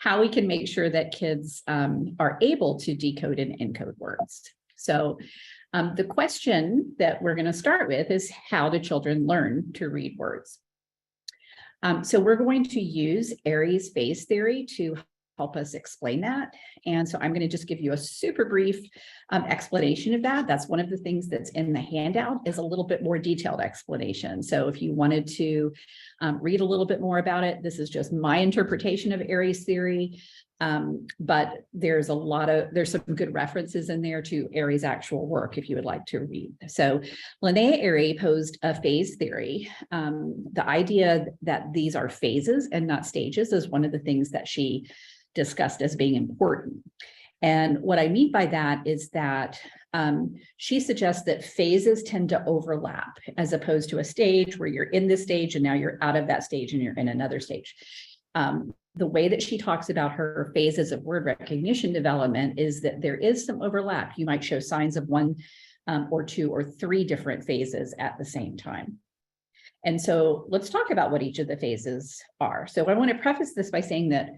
how we can make sure that kids are able to decode and encode words. So the question that we're going to start with is, how do children learn to read words? So we're going to use Airy's phase theory to help us explain that. And so I'm going to just give you a super brief explanation of that. That's one of the things that's in the handout, is a little bit more detailed explanation. So if you wanted to read a little bit more about it, this is just my interpretation of Airy's theory. But there's some good references in there to Airy's actual work if you would like to read. So Linnea Airy posed a phase theory. The idea that these are phases and not stages is one of the things that she discussed as being important. And what I mean by that is that she suggests that phases tend to overlap, as opposed to a stage where you're in this stage and now you're out of that stage and you're in another stage. The way that she talks about her phases of word recognition development is that there is some overlap. You might show signs of one or two or three different phases at the same time. And so let's talk about what each of the phases are. So I want to preface this by saying that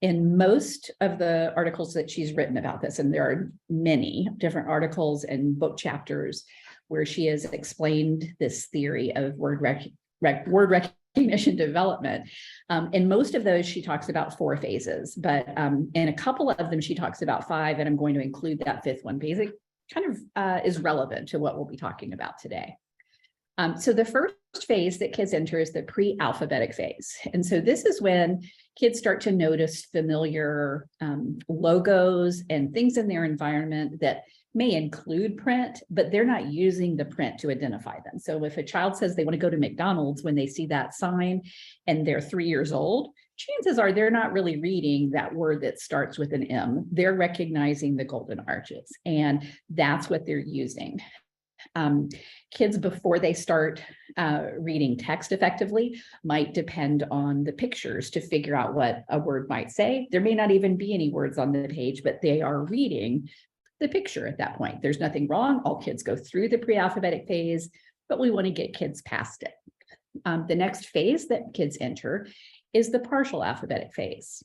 in most of the articles that she's written about this, and there are many different articles and book chapters where she has explained this theory of word recognition development. In most of those, she talks about 4 phases, but in a couple of them, she talks about 5, and I'm going to include that 5th one because it kind of is relevant to what we'll be talking about today. So the first phase that kids enter is the pre-alphabetic phase. And so this is when kids start to notice familiar logos and things in their environment that may include print, but they're not using the print to identify them. So if a child says they want to go to McDonald's, when they see that sign and they're 3 years old, chances are they're not really reading that word that starts with an M. They're recognizing the golden arches, and that's what they're using. Kids, before they start reading text effectively, might depend on the pictures to figure out what a word might say. There may not even be any words on the page, but they are reading the picture at that point. There's nothing wrong. All kids go through the pre-alphabetic phase, but we want to get kids past it. The next phase that kids enter is the partial alphabetic phase.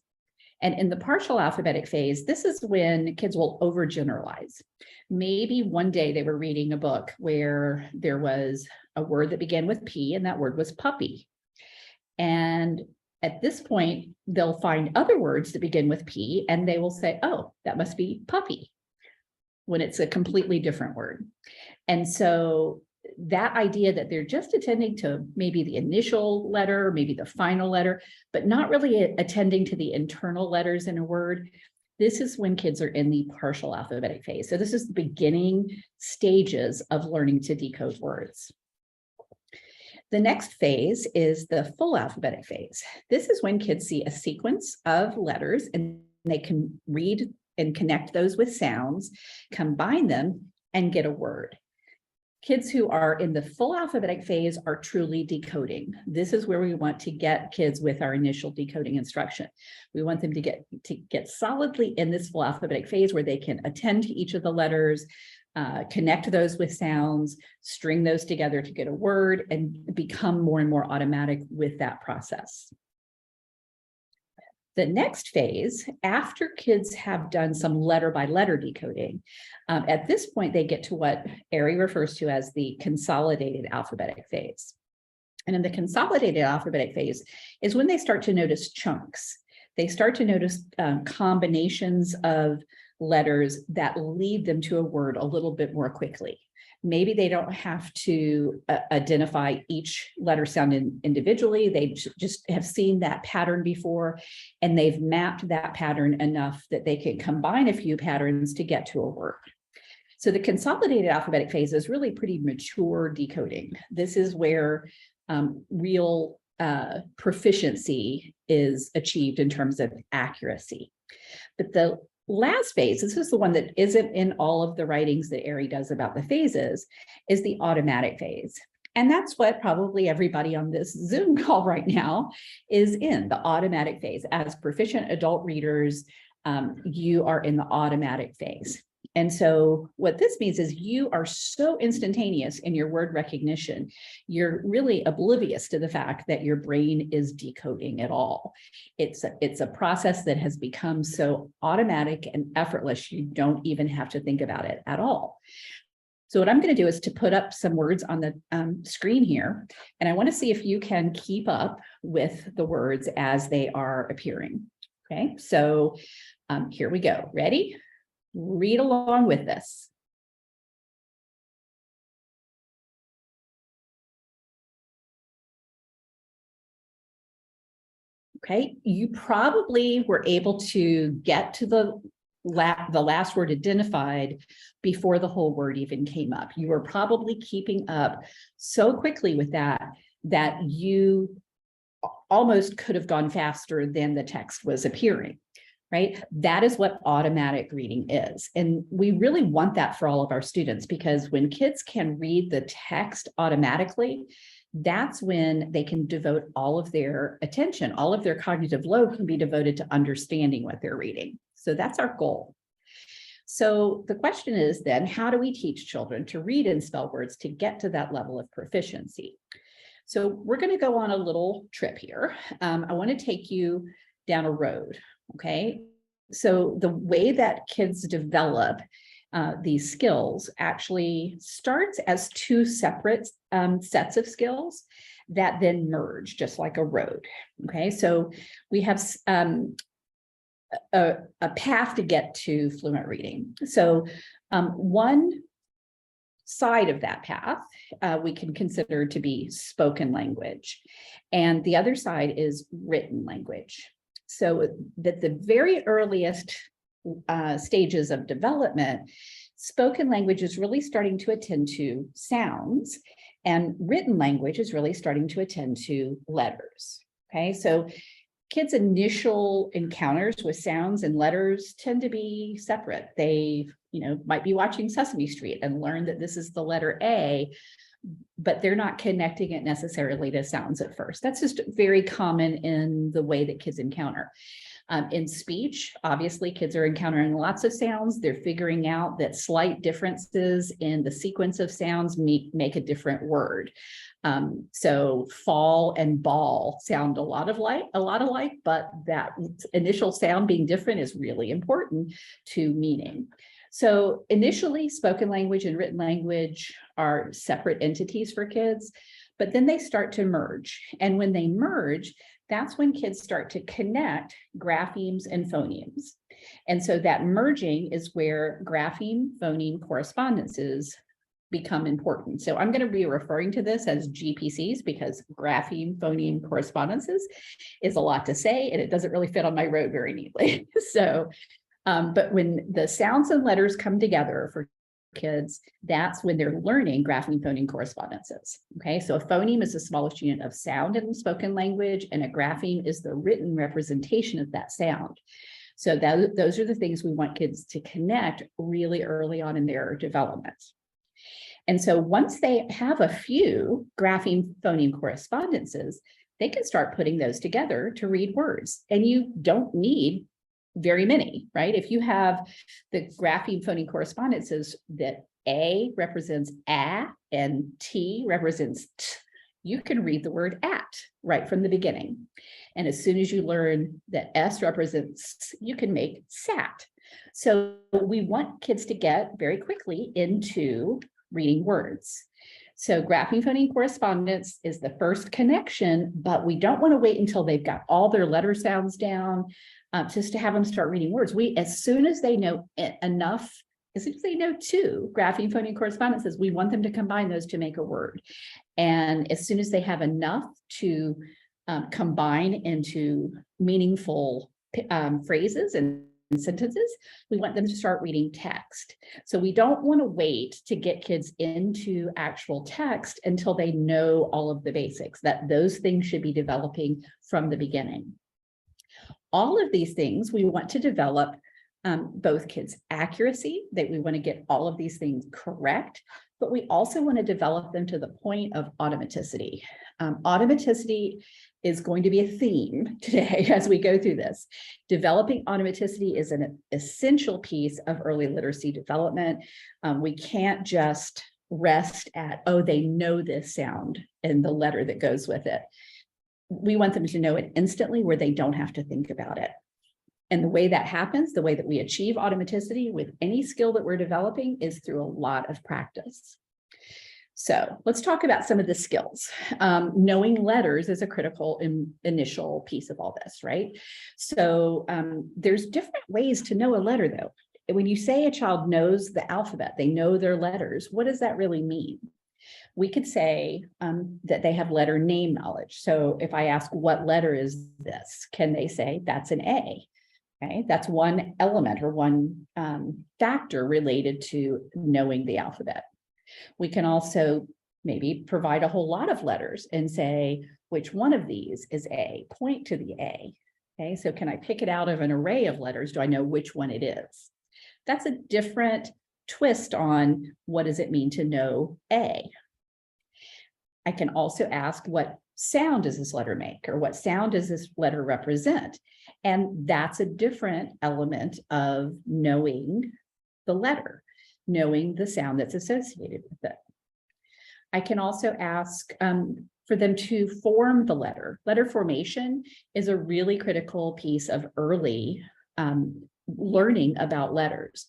And in the partial alphabetic phase, this is when kids will overgeneralize. Maybe one day they were reading a book where there was a word that began with P, and that word was puppy. And at this point, they'll find other words that begin with P, and they will say, oh, that must be puppy, when it's a completely different word. And so that idea that they're just attending to maybe the initial letter, maybe the final letter, but not really attending to the internal letters in a word, this is when kids are in the partial alphabetic phase. So this is the beginning stages of learning to decode words. The next phase is the full alphabetic phase. This is when kids see a sequence of letters and they can read and connect those with sounds, combine them, and get a word. Kids who are in the full alphabetic phase are truly decoding. This is where we want to get kids with our initial decoding instruction. We want them to get solidly in this full alphabetic phase where they can attend to each of the letters, connect those with sounds, string those together to get a word, and become more and more automatic with that process. The next phase, after kids have done some letter by letter decoding, at this point, they get to what Airy refers to as the consolidated alphabetic phase. And in the consolidated alphabetic phase is when they start to notice chunks. They start to notice combinations of letters that lead them to a word a little bit more quickly. Maybe they don't have to identify each letter sound individually. They just have seen that pattern before, and they've mapped that pattern enough that they can combine a few patterns to get to a word. So the consolidated alphabetic phase is really pretty mature decoding. This is where real proficiency is achieved in terms of accuracy. But the last phase, this is the one that isn't in all of the writings that Airy does about the phases, is the automatic phase. And that's what probably everybody on this Zoom call right now is in, the automatic phase. As proficient adult readers, you are in the automatic phase. And so what this means is you are so instantaneous in your word recognition, you're really oblivious to the fact that your brain is decoding at all. It's a process that has become so automatic and effortless, you don't even have to think about it at all. So what I'm going to do is to put up some words on the screen here, and I want to see if you can keep up with the words as they are appearing. Okay, so here we go. Ready? Read along with this. Okay, you probably were able to get to the last word identified before the whole word even came up. You were probably keeping up so quickly with that you almost could have gone faster than the text was appearing. Right? That is what automatic reading is. And we really want that for all of our students, because when kids can read the text automatically, that's when they can devote all of their attention, all of their cognitive load can be devoted to understanding what they're reading. So that's our goal. So the question is then, how do we teach children to read and spell words to get to that level of proficiency? So we're going to go on a little trip here. I want to take you down a road. Okay, so the way that kids develop these skills actually starts as two separate sets of skills that then merge, just like a road. Okay, so we have a path to get to fluent reading. So one side of that path we can consider to be spoken language, and the other side is written language. So that the very earliest stages of development, spoken language is really starting to attend to sounds, and written language is really starting to attend to letters. Okay, so kids' initial encounters with sounds and letters tend to be separate. They, might be watching Sesame Street and learn that this is the letter A, but they're not connecting it necessarily to sounds at first. That's just very common in the way that kids encounter. In speech, obviously, kids are encountering lots of sounds. They're figuring out that slight differences in the sequence of sounds make a different word. So fall and ball sound a lot alike, but that initial sound being different is really important to meaning. So initially, spoken language and written language are separate entities for kids, but then they start to merge. And when they merge, that's when kids start to connect graphemes and phonemes. And so that merging is where grapheme phoneme correspondences become important. So I'm going to be referring to this as GPCs because grapheme phoneme correspondences is a lot to say, and it doesn't really fit on my road very neatly. So but when the sounds and letters come together for kids, that's when they're learning grapheme phoneme correspondences. Okay, so a phoneme is the smallest unit of sound in spoken language, and a grapheme is the written representation of that sound. So those are the things we want kids to connect really early on in their development. And so once they have a few grapheme phoneme correspondences, they can start putting those together to read words. And you don't need very many, right? If you have the grapheme phoneme correspondences that A represents a and T represents t, you can read the word at right from the beginning. And as soon as you learn that S represents, you can make sat. So we want kids to get very quickly into reading words. So grapheme phoneme correspondence is the first connection, but we don't want to wait until they've got all their letter sounds down just to have them start reading words. As soon as they know enough, as soon as they know two grapheme phoneme correspondences, we want them to combine those to make a word. And as soon as they have enough to combine into meaningful phrases and sentences, we want them to start reading text. So we don't want to wait to get kids into actual text until they know all of the basics, that those things should be developing from the beginning. All of these things we want to develop both kids' accuracy, that we want to get all of these things correct, but we also want to develop them to the point of automaticity. Automaticity is going to be a theme today as we go through this. Developing automaticity is an essential piece of early literacy development. We can't just rest at, oh, they know this sound and the letter that goes with it. We want them to know it instantly where they don't have to think about it. And the way that happens, the way that we achieve automaticity with any skill that we're developing is through a lot of practice. So let's talk about some of the skills. Knowing letters is a critical initial piece of all this, right? So there's different ways to know a letter, though. When you say a child knows the alphabet, they know their letters, what does that really mean? We could say that they have letter name knowledge. So if I ask, what letter is this? Can they say that's an A? Okay, that's one element or one factor related to knowing the alphabet. We can also maybe provide a whole lot of letters and say, which one of these is A? Point to the A. Okay, so can I pick it out of an array of letters? Do I know which one it is? That's a different twist on what does it mean to know A. I can also ask, what sound does this letter make, or what sound does this letter represent? And that's a different element of knowing the letter, knowing the sound that's associated with it. I can also ask for them to form the letter. Letter formation is a really critical piece of early learning about letters.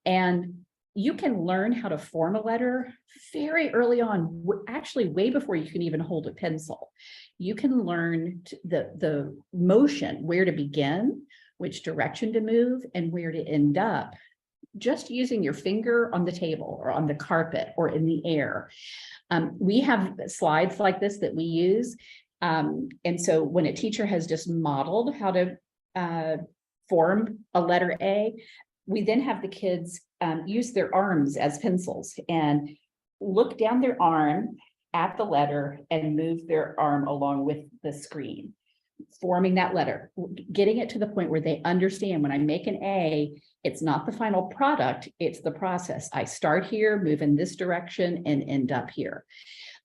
And you can learn how to form a letter very early on, actually way before you can even hold a pencil. You can learn the motion, where to begin, which direction to move, and where to end up, just using your finger on the table or on the carpet or in the air. We have slides like this that we use. And so when a teacher has just modeled how to form a letter A, we then have the kids use their arms as pencils and look down their arm at the letter and move their arm along with the screen, forming that letter, getting it to the point where they understand when I make an A, it's not the final product, it's the process. I start here, move in this direction, and end up here.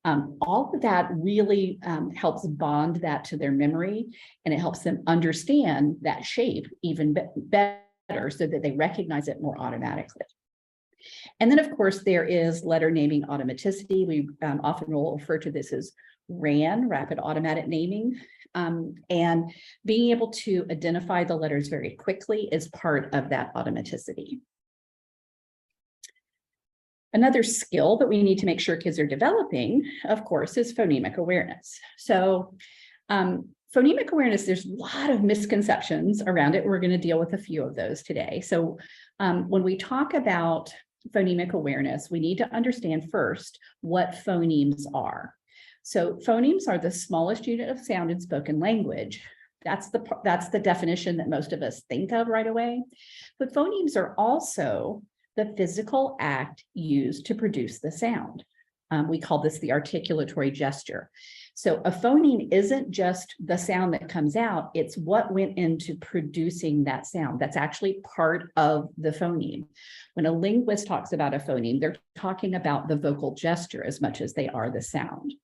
All of that really helps bond that to their memory, and it helps them understand that shape even better so that they recognize it more automatically. And then, of course, there is letter naming automaticity. We often will refer to this as RAN, rapid automatic naming. And being able to identify the letters very quickly is part of that automaticity. Another skill that we need to make sure kids are developing, of course, is phonemic awareness. So phonemic awareness, there's a lot of misconceptions around it. We're going to deal with a few of those today. So when we talk about phonemic awareness, we need to understand first what phonemes are. So phonemes are the smallest unit of sound in spoken language. That's the definition that most of us think of right away. But phonemes are also the physical act used to produce the sound. We call this the articulatory gesture. So a phoneme isn't just the sound that comes out, it's what went into producing that sound. That's actually part of the phoneme. When a linguist talks about a phoneme, they're talking about the vocal gesture as much as they are the sound.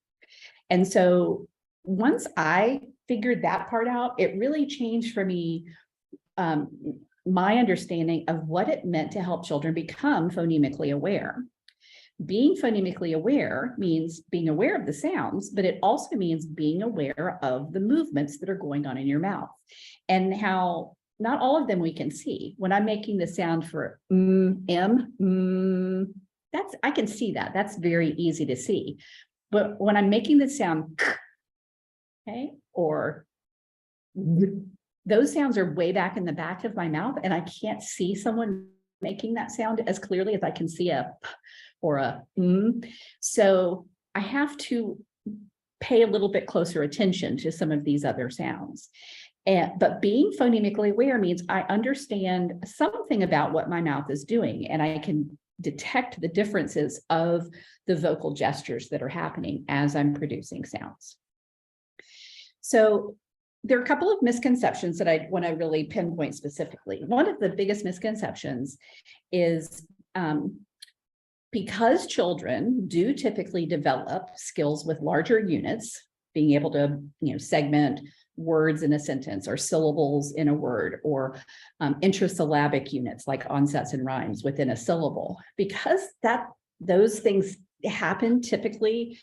And so once I figured that part out, it really changed for me my understanding of what it meant to help children become phonemically aware. Being phonemically aware means being aware of the sounds, but it also means being aware of the movements that are going on in your mouth and how not all of them we can see. When I'm making the sound for I can see that. That's very easy to see. But when I'm making the sound, okay, or those sounds are way back in the back of my mouth, and I can't see someone making that sound as clearly as I can see a p or a So I have to pay a little bit closer attention to some of these other sounds. But being phonemically aware means I understand something about what my mouth is doing, and I can detect the differences of the vocal gestures that are happening as I'm producing sounds. So there are a couple of misconceptions that I want to really pinpoint specifically. One of the biggest misconceptions is because children do typically develop skills with larger units, being able to, segment words in a sentence or syllables in a word, or intrasyllabic units like onsets and rhymes within a syllable, because those things happen typically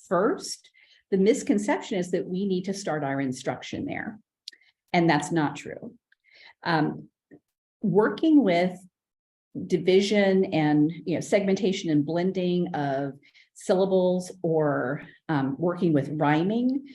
first. The misconception is that we need to start our instruction there, and that's not true. Working with division and segmentation and blending of syllables, or working with rhyming,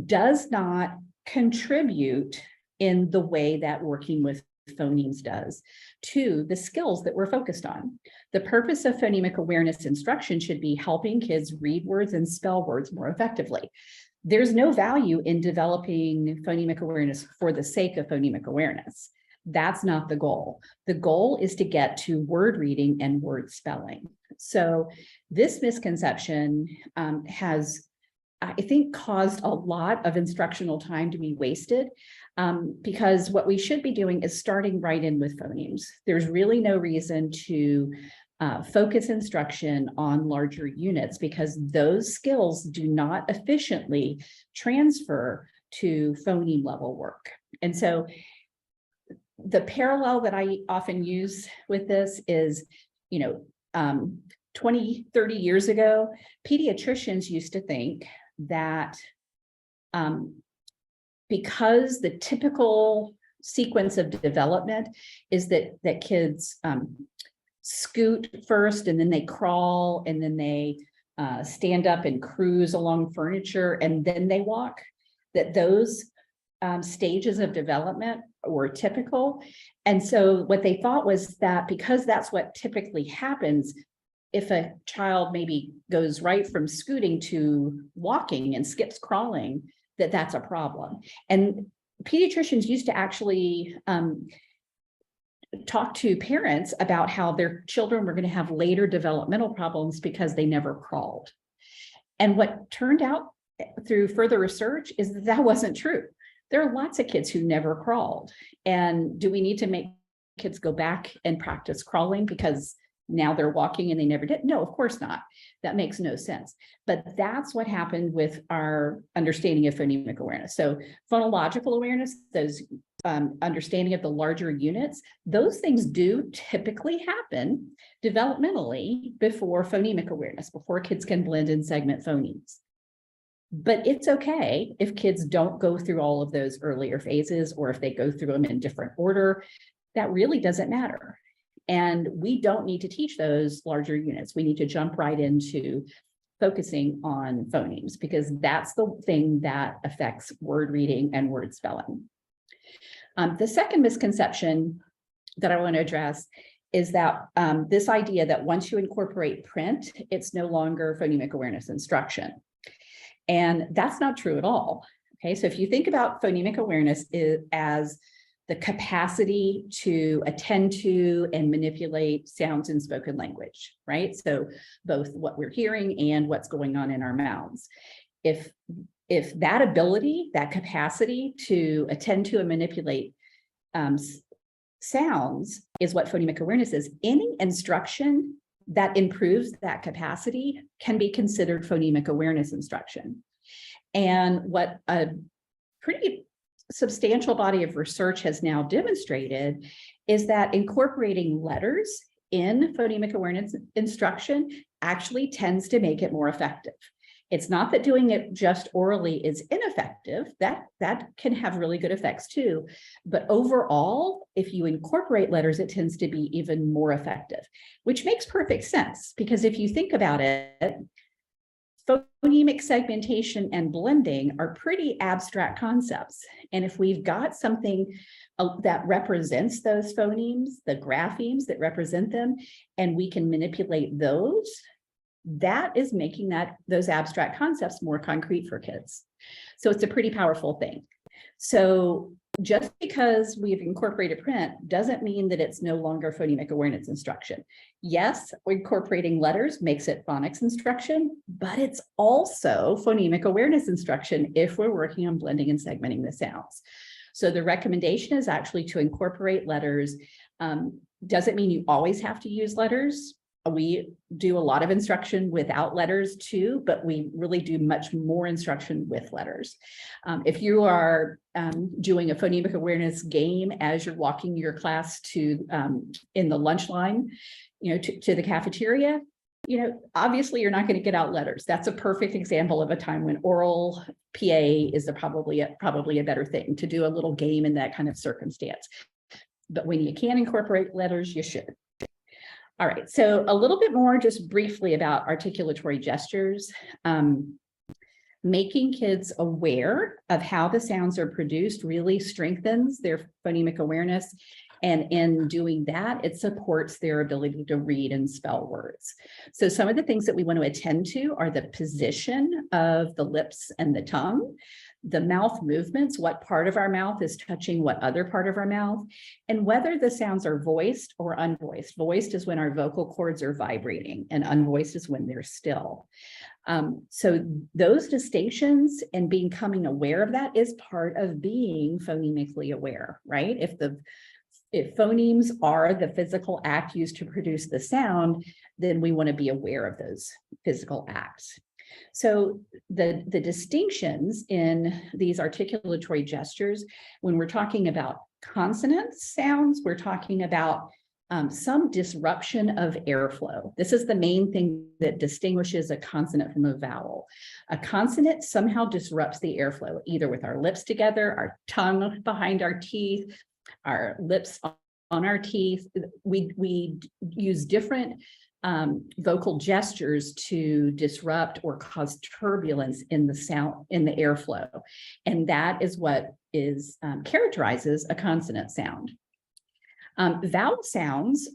does not contribute in the way that working with phonemes does to the skills that we're focused on. The purpose of phonemic awareness instruction should be helping kids read words and spell words more effectively. There's no value in developing phonemic awareness for the sake of phonemic awareness. That's not the goal. The goal is to get to word reading and word spelling. So this misconception has, I think, caused a lot of instructional time to be wasted, because what we should be doing is starting right in with phonemes. There's really no reason to focus instruction on larger units, because those skills do not efficiently transfer to phoneme level work. And so the parallel that I often use with this is, 20, 30 years ago, pediatricians used to think that because the typical sequence of development is that kids scoot first, and then they crawl, and then they stand up and cruise along furniture, and then they walk, that those stages of development were typical. And so what they thought was that because that's what typically happens, if a child maybe goes right from scooting to walking and skips crawling, that's a problem. And pediatricians used to actually talk to parents about how their children were going to have later developmental problems because they never crawled. And what turned out through further research is that wasn't true. There are lots of kids who never crawled. And do we need to make kids go back and practice crawling because now they're walking and they never did? No, of course not. That makes no sense. But that's what happened with our understanding of phonemic awareness. So phonological awareness, those understanding of the larger units, those things do typically happen developmentally before phonemic awareness, before kids can blend and segment phonemes. But it's okay if kids don't go through all of those earlier phases, or if they go through them in different order. That really doesn't matter. And we don't need to teach those larger units. We need to jump right into focusing on phonemes, because that's the thing that affects word reading and word spelling. The second misconception that I want to address is that this idea that once you incorporate print, it's no longer phonemic awareness instruction. And that's not true at all. Okay, so if you think about phonemic awareness as the capacity to attend to and manipulate sounds in spoken language, right? So both what we're hearing and what's going on in our mouths. If that ability, that capacity to attend to and manipulate sounds is what phonemic awareness is, any instruction that improves that capacity can be considered phonemic awareness instruction. And what a pretty substantial body of research has now demonstrated is that incorporating letters in phonemic awareness instruction actually tends to make it more effective. It's not that doing it just orally is ineffective. That can have really good effects too. But overall, if you incorporate letters, it tends to be even more effective, which makes perfect sense, because if you think about it, phonemic segmentation and blending are pretty abstract concepts. And if we've got something that represents those phonemes, the graphemes that represent them, and we can manipulate those, that is making those abstract concepts more concrete for kids. So it's a pretty powerful thing. So just because we've incorporated print doesn't mean that it's no longer phonemic awareness instruction. Yes, incorporating letters makes it phonics instruction, but it's also phonemic awareness instruction if we're working on blending and segmenting the sounds. So the recommendation is actually to incorporate letters. Doesn't mean you always have to use letters. We do a lot of instruction without letters too, but we really do much more instruction with letters. If you are doing a phonemic awareness game as you're walking your class to in the lunch line, to the cafeteria, obviously you're not going to get out letters. That's a perfect example of a time when oral PA is probably a better thing to do a little game in that kind of circumstance. But when you can incorporate letters, you should. All right, so a little bit more just briefly about articulatory gestures. Making kids aware of how the sounds are produced really strengthens their phonemic awareness. And in doing that, it supports their ability to read and spell words. So some of the things that we want to attend to are the position of the lips and the tongue, the mouth movements, what part of our mouth is touching what other part of our mouth, and whether the sounds are voiced or unvoiced. Voiced is when our vocal cords are vibrating, and unvoiced is when they're still. So those distinctions and becoming aware of that is part of being phonemically aware, right? If phonemes are the physical act used to produce the sound, then we want to be aware of those physical acts. So the distinctions in these articulatory gestures, when we're talking about consonant sounds, we're talking about some disruption of airflow. This is the main thing that distinguishes a consonant from a vowel. A consonant somehow disrupts the airflow, either with our lips together, our tongue behind our teeth, our lips on our teeth. We use different vocal gestures to disrupt or cause turbulence in the sound, in the airflow. And that is what characterizes a consonant sound. Vowel sounds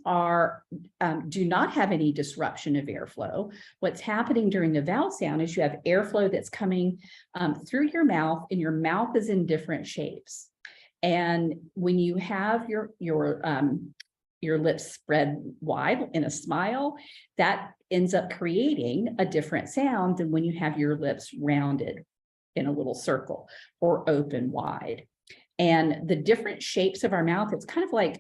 do not have any disruption of airflow. What's happening during the vowel sound is you have airflow that's coming through your mouth, and your mouth is in different shapes. And when you have your lips spread wide in a smile, that ends up creating a different sound than when you have your lips rounded in a little circle or open wide. And the different shapes of our mouth, it's kind of like,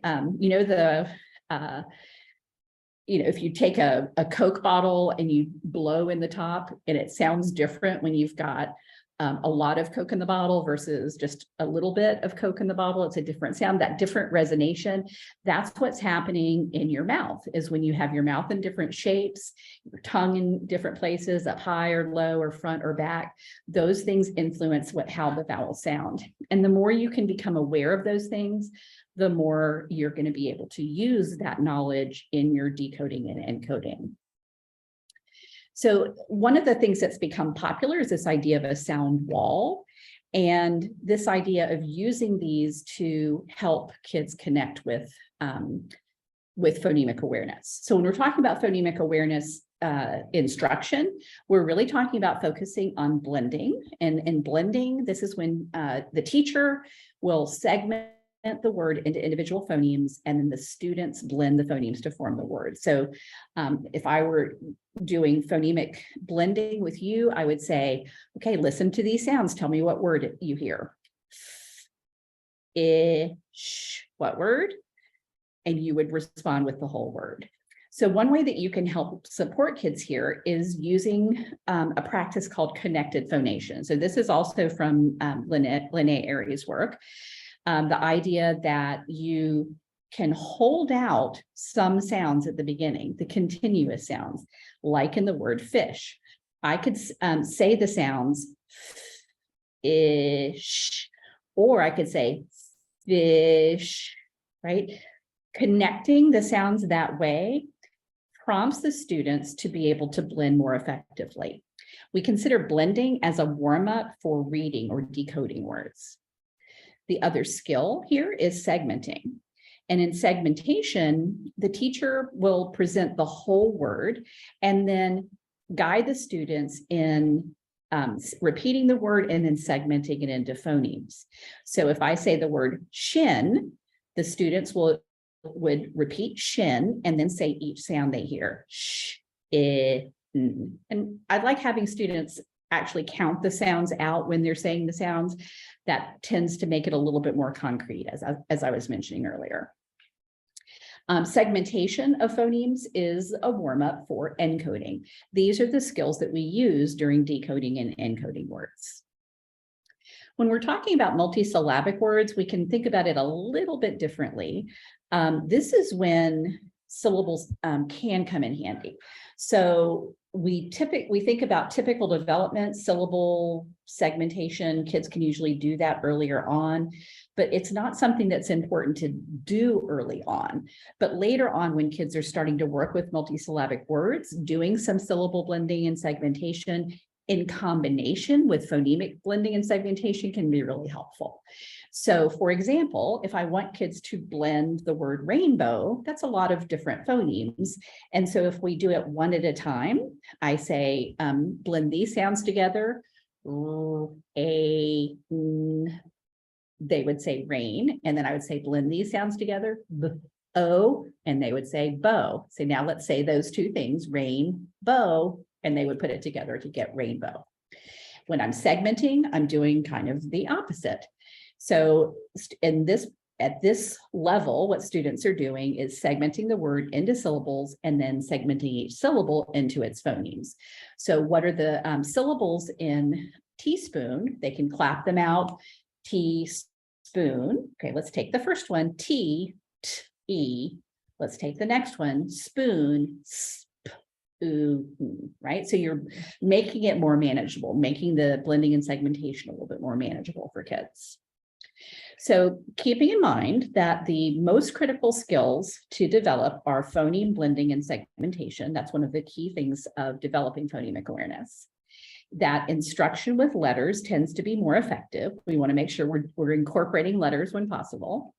if you take a Coke bottle and you blow in the top, and it sounds different when you've got a lot of Coke in the bottle versus just a little bit of Coke in the bottle. It's a different sound, that different resonation. That's what's happening in your mouth, is when you have your mouth in different shapes, your tongue in different places, up high or low or front or back. Those things influence how the vowels sound. And the more you can become aware of those things, the more you're going to be able to use that knowledge in your decoding and encoding. So one of the things that's become popular is this idea of a sound wall, and this idea of using these to help kids connect with phonemic awareness. So when we're talking about phonemic awareness instruction, we're really talking about focusing on blending. And blending, this is when the teacher will segment the word into individual phonemes, and then the students blend the phonemes to form the word. So if I were doing phonemic blending with you, I would say, okay, listen to these sounds. Tell me what word you hear. Ish, what word? And you would respond with the whole word. So one way that you can help support kids here is using a practice called connected phonation. So this is also from Lene Aries' work. The idea that you can hold out some sounds at the beginning, the continuous sounds, like in the word fish. I could say the sounds ish, or I could say fish, right? Connecting the sounds that way prompts the students to be able to blend more effectively. We consider blending as a warm-up for reading or decoding words. The other skill here is segmenting. And in segmentation, the teacher will present the whole word and then guide the students in repeating the word and then segmenting it into phonemes. So if I say the word shin, the students would repeat shin and then say each sound they hear. Sh, I, n. And I like having students actually count the sounds out when they're saying the sounds. That tends to make it a little bit more concrete, as I was mentioning earlier. Segmentation of phonemes is a warm-up for encoding. These are the skills that we use during decoding and encoding words. When we're talking about multisyllabic words, we can think about it a little bit differently. This is when syllables can come in handy. So we think about typical development, syllable segmentation. Kids can usually do that earlier on, but it's not something that's important to do early on. But later on, when kids are starting to work with multisyllabic words, doing some syllable blending and segmentation in combination with phonemic blending and segmentation can be really helpful. So for example, if I want kids to blend the word rainbow, that's a lot of different phonemes. And so if we do it one at a time, I say, blend these sounds together, a, n. They would say rain, and then I would say blend these sounds together, b, o, and they would say bow. So now let's say those two things, rain, bow, and they would put it together to get rainbow. When I'm segmenting, I'm doing kind of the opposite. So at this level, what students are doing is segmenting the word into syllables and then segmenting each syllable into its phonemes. So what are the syllables in teaspoon? They can clap them out. Teaspoon. Okay, let's take the first one. T, t, e. Let's take the next one. Spoon, right? So you're making it more manageable, making the blending and segmentation a little bit more manageable for kids. So keeping in mind that the most critical skills to develop are phoneme blending and segmentation. That's one of the key things of developing phonemic awareness. That instruction with letters tends to be more effective. We want to make sure we're incorporating letters when possible.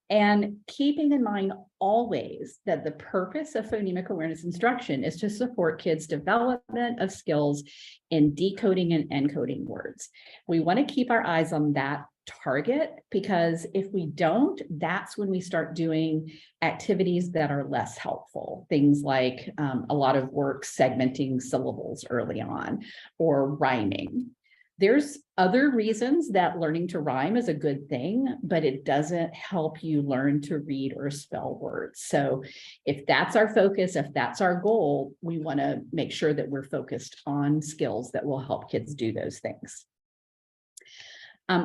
And keeping in mind always that the purpose of phonemic awareness instruction is to support kids' development of skills in decoding and encoding words. We want to keep our eyes on that target, because if we don't, that's when we start doing activities that are less helpful. Things like a lot of work segmenting syllables early on, or rhyming. There's other reasons that learning to rhyme is a good thing, but it doesn't help you learn to read or spell words. So if that's our focus, if that's our goal, we want to make sure that we're focused on skills that will help kids do those things.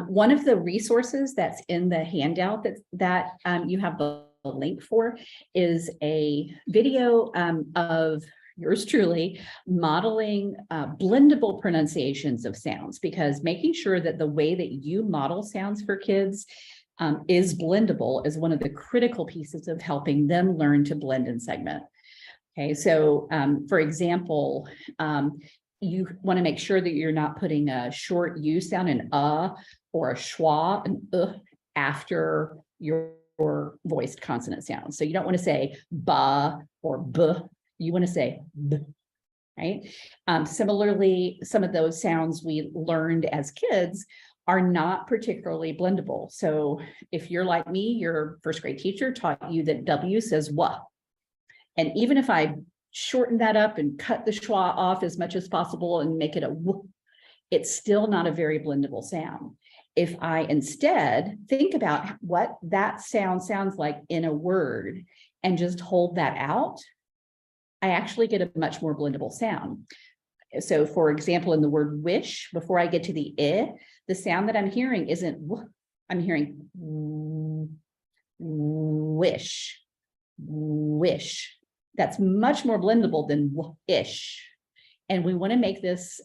One of the resources that's in the handout that you have the link for is a video of yours truly modeling blendable pronunciations of sounds, because making sure that the way that you model sounds for kids is blendable is one of the critical pieces of helping them learn to blend and segment. Okay, so for example, you want to make sure that you're not putting a short U sound, an or a schwa, an after your voiced consonant sound. So you don't want to say ba or b. You want to say b, right? Similarly, some of those sounds we learned as kids are not particularly blendable. So if you're like me, your first grade teacher taught you that W says wa. And even if I shorten that up and cut the schwa off as much as possible and make it a w, it's still not a very blendable sound. If I instead think about what that sound sounds like in a word and just hold that out, I actually get a much more blendable sound. So for example, in the word wish, before I get to the I, the sound that I'm hearing isn't w, I'm hearing wish, wish. That's much more blendable than ish. And we want to make this,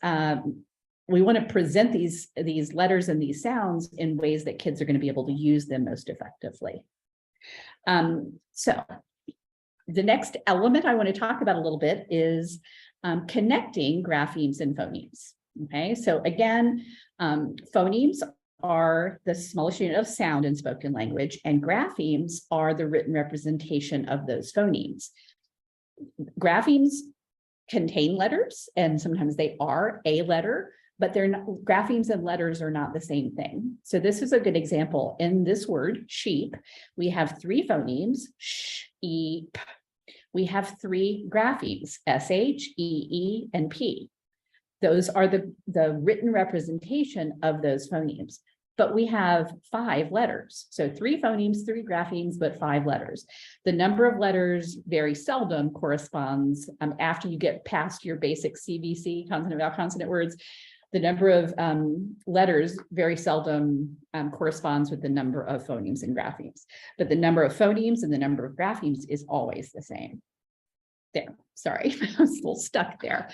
we want to present these letters and these sounds in ways that kids are going to be able to use them most effectively. So the next element I want to talk about a little bit is connecting graphemes and phonemes. Okay, so again, phonemes are the smallest unit of sound in spoken language, and graphemes are the written representation of those phonemes. Graphemes contain letters, and sometimes they are a letter, but they're not. Graphemes and letters are not the same thing. So this is a good example. In this word, sheep, we have 3 phonemes, sh, e, p. We have 3 graphemes, sh, e, and p. Those are the written representation of those phonemes. But we have 5 letters. So 3 phonemes, 3 graphemes, but 5 letters. The number of letters very seldom corresponds after you get past your basic CVC, consonant, vowel, consonant words. The number of letters very seldom corresponds with the number of phonemes and graphemes. But the number of phonemes and the number of graphemes is always the same. There, sorry, I was a little stuck there.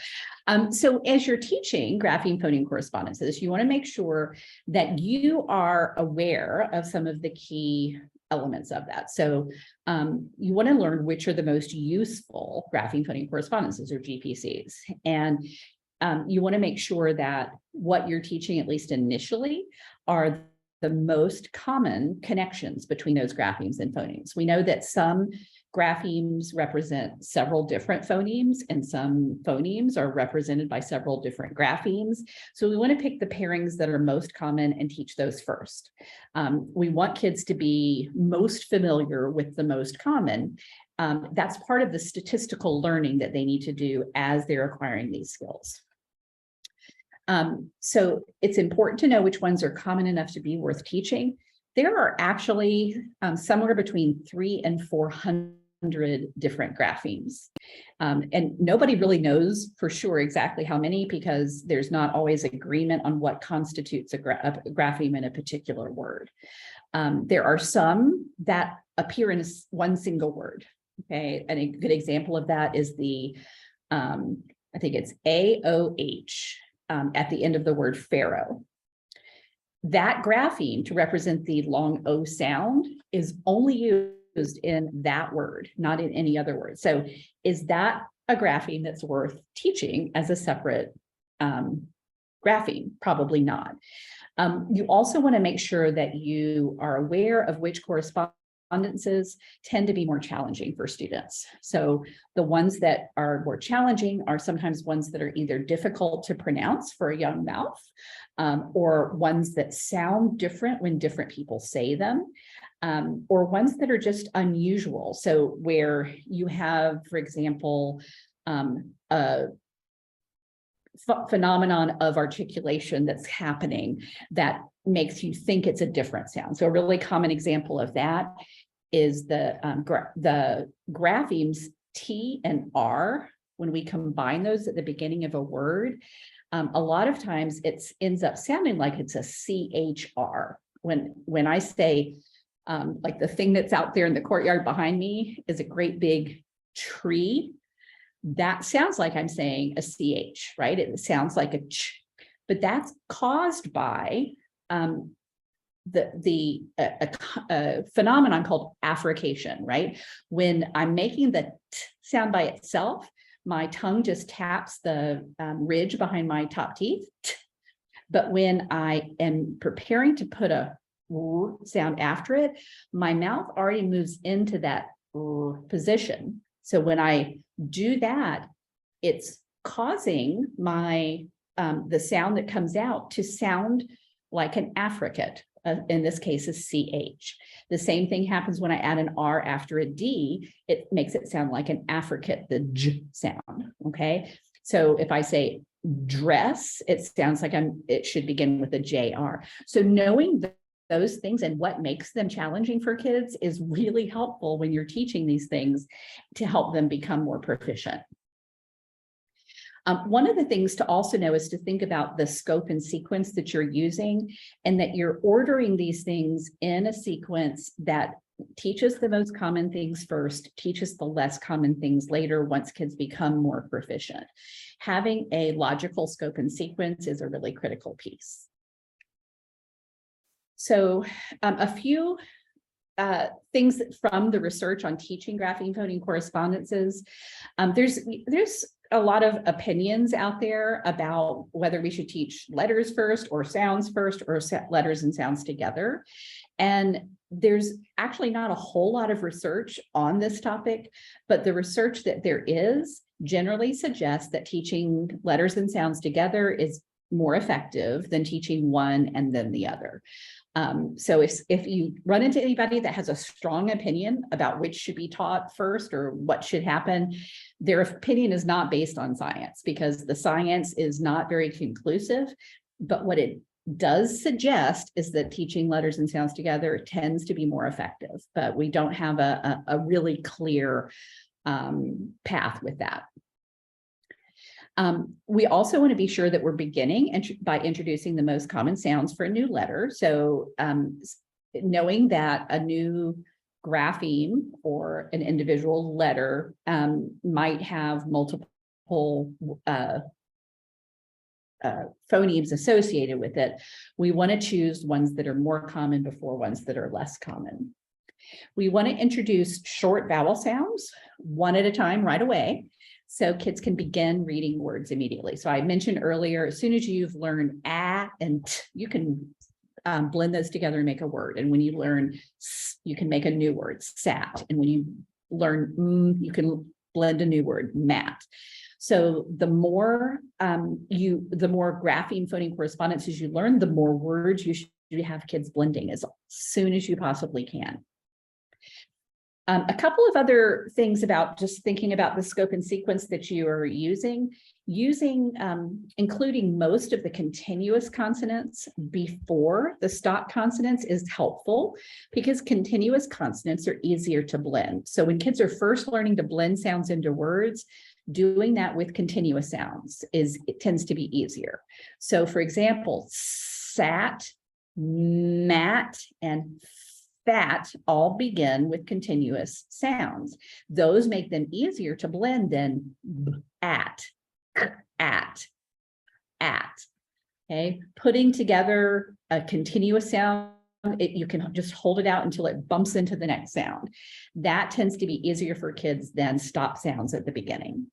So as you're teaching grapheme phoneme correspondences, you want to make sure that you are aware of some of the key elements of that. So you want to learn which are the most useful grapheme phoneme correspondences, or GPCs. And you want to make sure that what you're teaching, at least initially, are the most common connections between those graphemes and phonemes. We know that some graphemes represent several different phonemes, and some phonemes are represented by several different graphemes. So we want to pick the pairings that are most common and teach those first. We want kids to be most familiar with the most common. That's part of the statistical learning that they need to do as they're acquiring these skills. So it's important to know which ones are common enough to be worth teaching. There are actually somewhere between 300 and 400 different graphemes. And nobody really knows for sure exactly how many, because there's not always agreement on what constitutes a grapheme in a particular word. There are some that appear in one single word. Okay, and a good example of that is the, I think it's AOH at the end of the word pharaoh. That grapheme, to represent the long O sound, is only used in that word, not in any other word. So is that a grapheme that's worth teaching as a separate grapheme? Probably not. You also want to make sure that you are aware of which correspondences tend to be more challenging for students. So the ones that are more challenging are sometimes ones that are either difficult to pronounce for a young mouth, or ones that sound different when different people say them, or ones that are just unusual. So where you have, for example, a phenomenon of articulation that's happening that makes you think it's a different sound. So a really common example of that is the graphemes T and R. When we combine those at the beginning of a word, a lot of times it ends up sounding like it's a CHR. When I say, like the thing that's out there in the courtyard behind me is a great big tree, that sounds like I'm saying a CH, right? It sounds like a ch, but that's caused by a phenomenon called affrication, right? When I'm making the t sound by itself, my tongue just taps the ridge behind my top teeth. But when I am preparing to put a sound after it, my mouth already moves into that position. So when I do that, it's causing my the sound that comes out to sound like an affricate. In this case, is CH. The same thing happens when I add an R after a D. It makes it sound like an affricate, the J sound. Okay, so if I say dress, it sounds like it should begin with a JR. So knowing those things and what makes them challenging for kids is really helpful when you're teaching these things to help them become more proficient. One of the things to also know is to think about the scope and sequence that you're using, and that you're ordering these things in a sequence that teaches the most common things first, teaches the less common things later once kids become more proficient. Having a logical scope and sequence is a really critical piece. So a few things from the research on teaching grapheme phoneme correspondences. There's a lot of opinions out there about whether we should teach letters first or sounds first, or set letters and sounds together. And there's actually not a whole lot of research on this topic, but the research that there is generally suggests that teaching letters and sounds together is more effective than teaching one and then the other. So if you run into anybody that has a strong opinion about which should be taught first or what should happen, their opinion is not based on science, because the science is not very conclusive. But what it does suggest is that teaching letters and sounds together tends to be more effective, but we don't have a really clear path with that. We also want to be sure that we're beginning by introducing the most common sounds for a new letter. So knowing that a new grapheme or an individual letter might have multiple phonemes associated with it, we want to choose ones that are more common before ones that are less common. We want to introduce short vowel sounds one at a time right away, so kids can begin reading words immediately. So I mentioned earlier, as soon as you've learned a and t, you can blend those together and make a word. And when you learn s, you can make a new word, sat. And when you learn m, you can blend a new word, mat. So the more grapheme phoneme correspondences you learn, the more words you should have kids blending as soon as you possibly can. A couple of other things about just thinking about the scope and sequence that you are including most of the continuous consonants before the stop consonants is helpful, because continuous consonants are easier to blend. So when kids are first learning to blend sounds into words, doing that with continuous sounds it tends to be easier. So for example, sat, mat, and fat all begin with continuous sounds. Those make them easier to blend than at. Okay, putting together a continuous sound, you can just hold it out until it bumps into the next sound. That tends to be easier for kids than stop sounds at the beginning.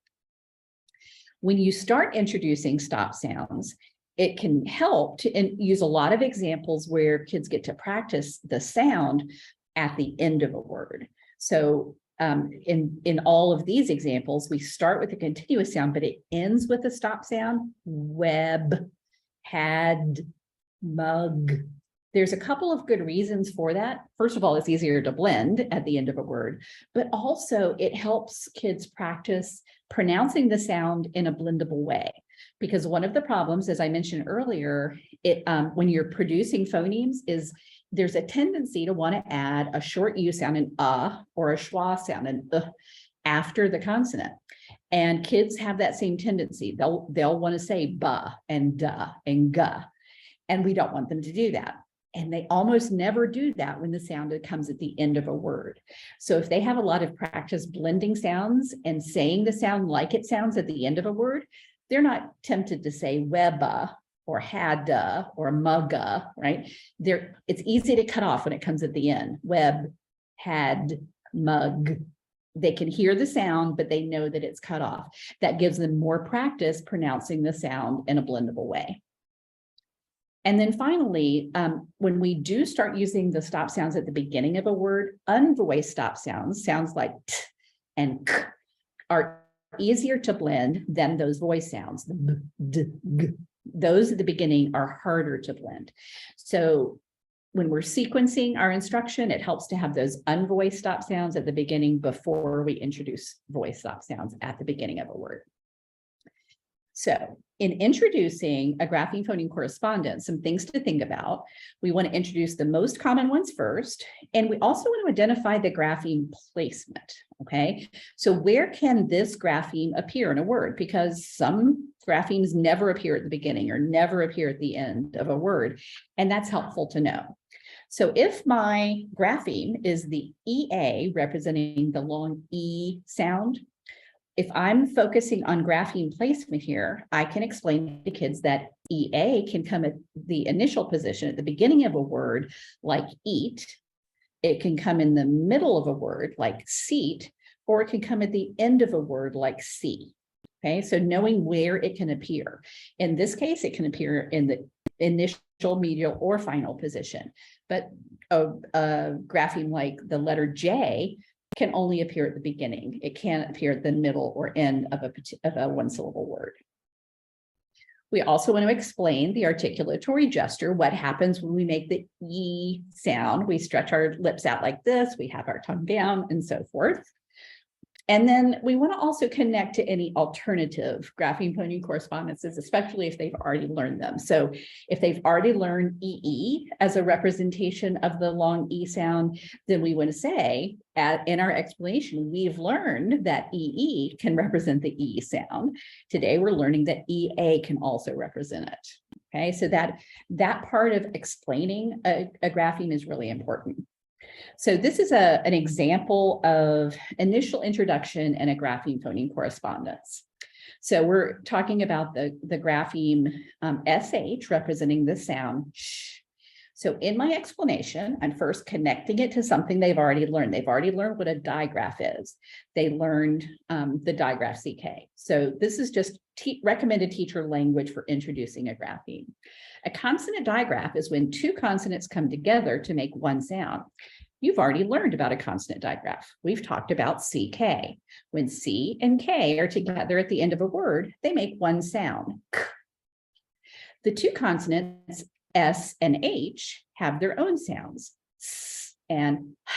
When you start introducing stop sounds, it can help to use a lot of examples where kids get to practice the sound at the end of a word. So in all of these examples, we start with a continuous sound, but it ends with a stop sound. Web, had, mug. There's a couple of good reasons for that. First of all, it's easier to blend at the end of a word, but also it helps kids practice pronouncing the sound in a blendable way. Because one of the problems, as I mentioned earlier, when you're producing phonemes, is there's a tendency to want to add a short U sound, an or a schwa sound, an after the consonant. And kids have that same tendency. They'll want to say ba and da and ga, and we don't want them to do that. And they almost never do that when the sound comes at the end of a word. So if they have a lot of practice blending sounds and saying the sound like it sounds at the end of a word, they're not tempted to say weba or hadda or mugga, right? It's easy to cut off when it comes at the end. Web, had, mug. They can hear the sound, but they know that it's cut off. That gives them more practice pronouncing the sound in a blendable way. And then finally, when we do start using the stop sounds at the beginning of a word, unvoiced stop sounds like t and k, are easier to blend than those voice sounds. The b, d, g. Those at the beginning are harder to blend. So when we're sequencing our instruction, it helps to have those unvoiced stop sounds at the beginning before we introduce voice stop sounds at the beginning of a word. So in introducing a grapheme phoneme correspondence, some things to think about. We want to introduce the most common ones first, and we also want to identify the grapheme placement, okay? So where can this grapheme appear in a word? Because some graphemes never appear at the beginning or never appear at the end of a word, and that's helpful to know. So if my grapheme is the EA representing the long E sound, if I'm focusing on grapheme placement here, I can explain to kids that EA can come at the initial position at the beginning of a word like eat. It can come in the middle of a word like seat, or it can come at the end of a word like see. Okay, so knowing where it can appear. In this case, it can appear in the initial, medial, or final position. But a grapheme like the letter J can only appear at the beginning. It can't appear at the middle or end of a one-syllable word. We also want to explain the articulatory gesture, what happens when we make the E sound. We stretch our lips out like this, we have our tongue down, and so forth. And then we want to also connect to any alternative grapheme phoneme correspondences, especially if they've already learned them. So if they've already learned EE as a representation of the long E sound, then we want to say in our explanation, we've learned that EE can represent the E sound. Today, we're learning that EA can also represent it. Okay, so that part of explaining a grapheme is really important. So this is an example of initial introduction in a grapheme phoneme correspondence. So we're talking about the grapheme SH representing the sound sh. So in my explanation, I'm first connecting it to something they've already learned. They've already learned what a digraph is. They learned the digraph CK. So this is just recommended teacher language for introducing a grapheme. A consonant digraph is when two consonants come together to make one sound. You've already learned about a consonant digraph. We've talked about CK. When C and K are together at the end of a word, they make one sound. K. The two consonants S and H have their own sounds, S and H.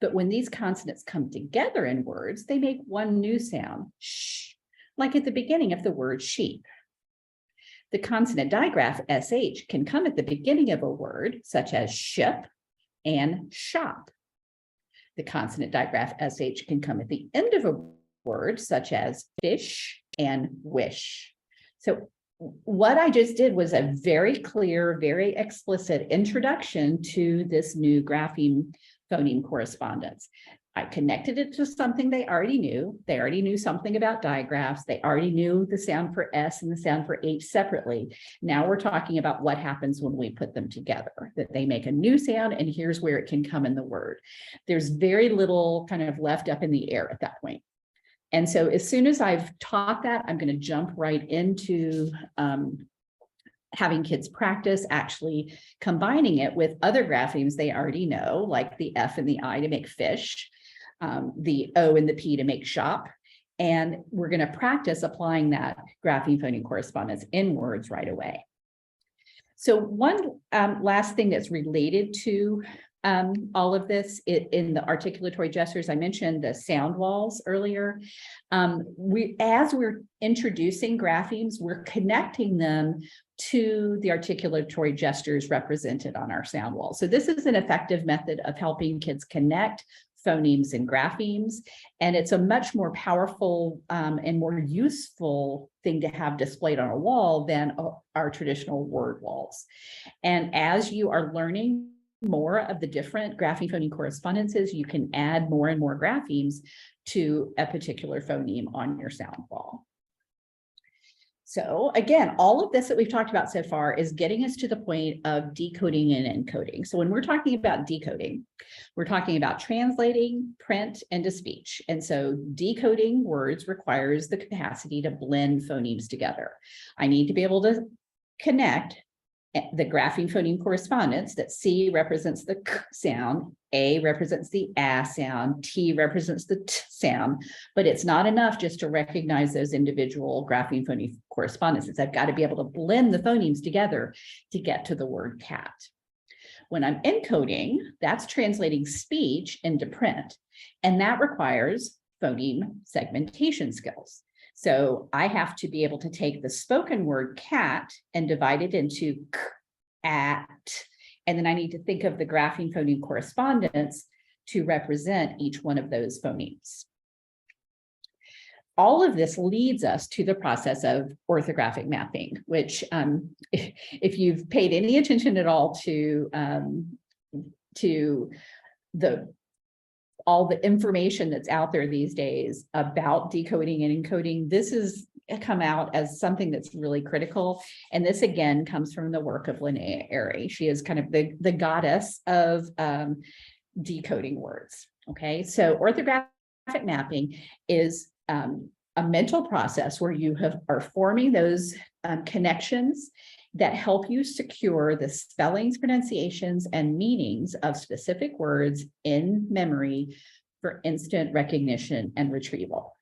But when these consonants come together in words, they make one new sound, sh, like at the beginning of the word sheep. The consonant digraph SH can come at the beginning of a word, such as ship and shop. The consonant digraph SH can come at the end of a word, such as fish and wish. So what I just did was a very clear, very explicit introduction to this new grapheme phoneme correspondence. I connected it to something they already knew. They already knew something about digraphs. They already knew the sound for S and the sound for H separately. Now we're talking about what happens when we put them together, that they make a new sound, and here's where it can come in the word. There's very little kind of left up in the air at that point. And so as soon as I've taught that, I'm going to jump right into having kids practice actually combining it with other graphemes they already know, like the F and the I to make fish, the O and the P to make shop. And we're going to practice applying that grapheme phoneme correspondence in words right away. So one last thing that's related to all of this in the articulatory gestures, I mentioned the sound walls earlier. As we're introducing graphemes, we're connecting them to the articulatory gestures represented on our sound wall. So this is an effective method of helping kids connect phonemes and graphemes, and it's a much more powerful and more useful thing to have displayed on a wall than our traditional word walls. And as you are learning more of the different grapheme phoneme correspondences, you can add more and more graphemes to a particular phoneme on your sound wall. So again, all of this that we've talked about so far is getting us to the point of decoding and encoding. So when we're talking about decoding, we're talking about translating print into speech. And so decoding words requires the capacity to blend phonemes together. I need to be able to connect the grapheme phoneme correspondence that C represents the K sound, A represents the A sound, T represents the T sound, but it's not enough just to recognize those individual grapheme phoneme correspondences. I've got to be able to blend the phonemes together to get to the word cat. When I'm encoding, that's translating speech into print, and that requires phoneme segmentation skills. So I have to be able to take the spoken word cat and divide it into k, at, and then I need to think of the grapheme phoneme correspondence to represent each one of those phonemes. All of this leads us to the process of orthographic mapping, which if you've paid any attention at all to all the information that's out there these days about decoding and encoding, this has come out as something that's really critical. And this again comes from the work of Linnea Airy. She is kind of the goddess of decoding words. Okay, so orthographic mapping is a mental process where you are forming those connections that help you secure the spellings, pronunciations, and meanings of specific words in memory for instant recognition and retrieval.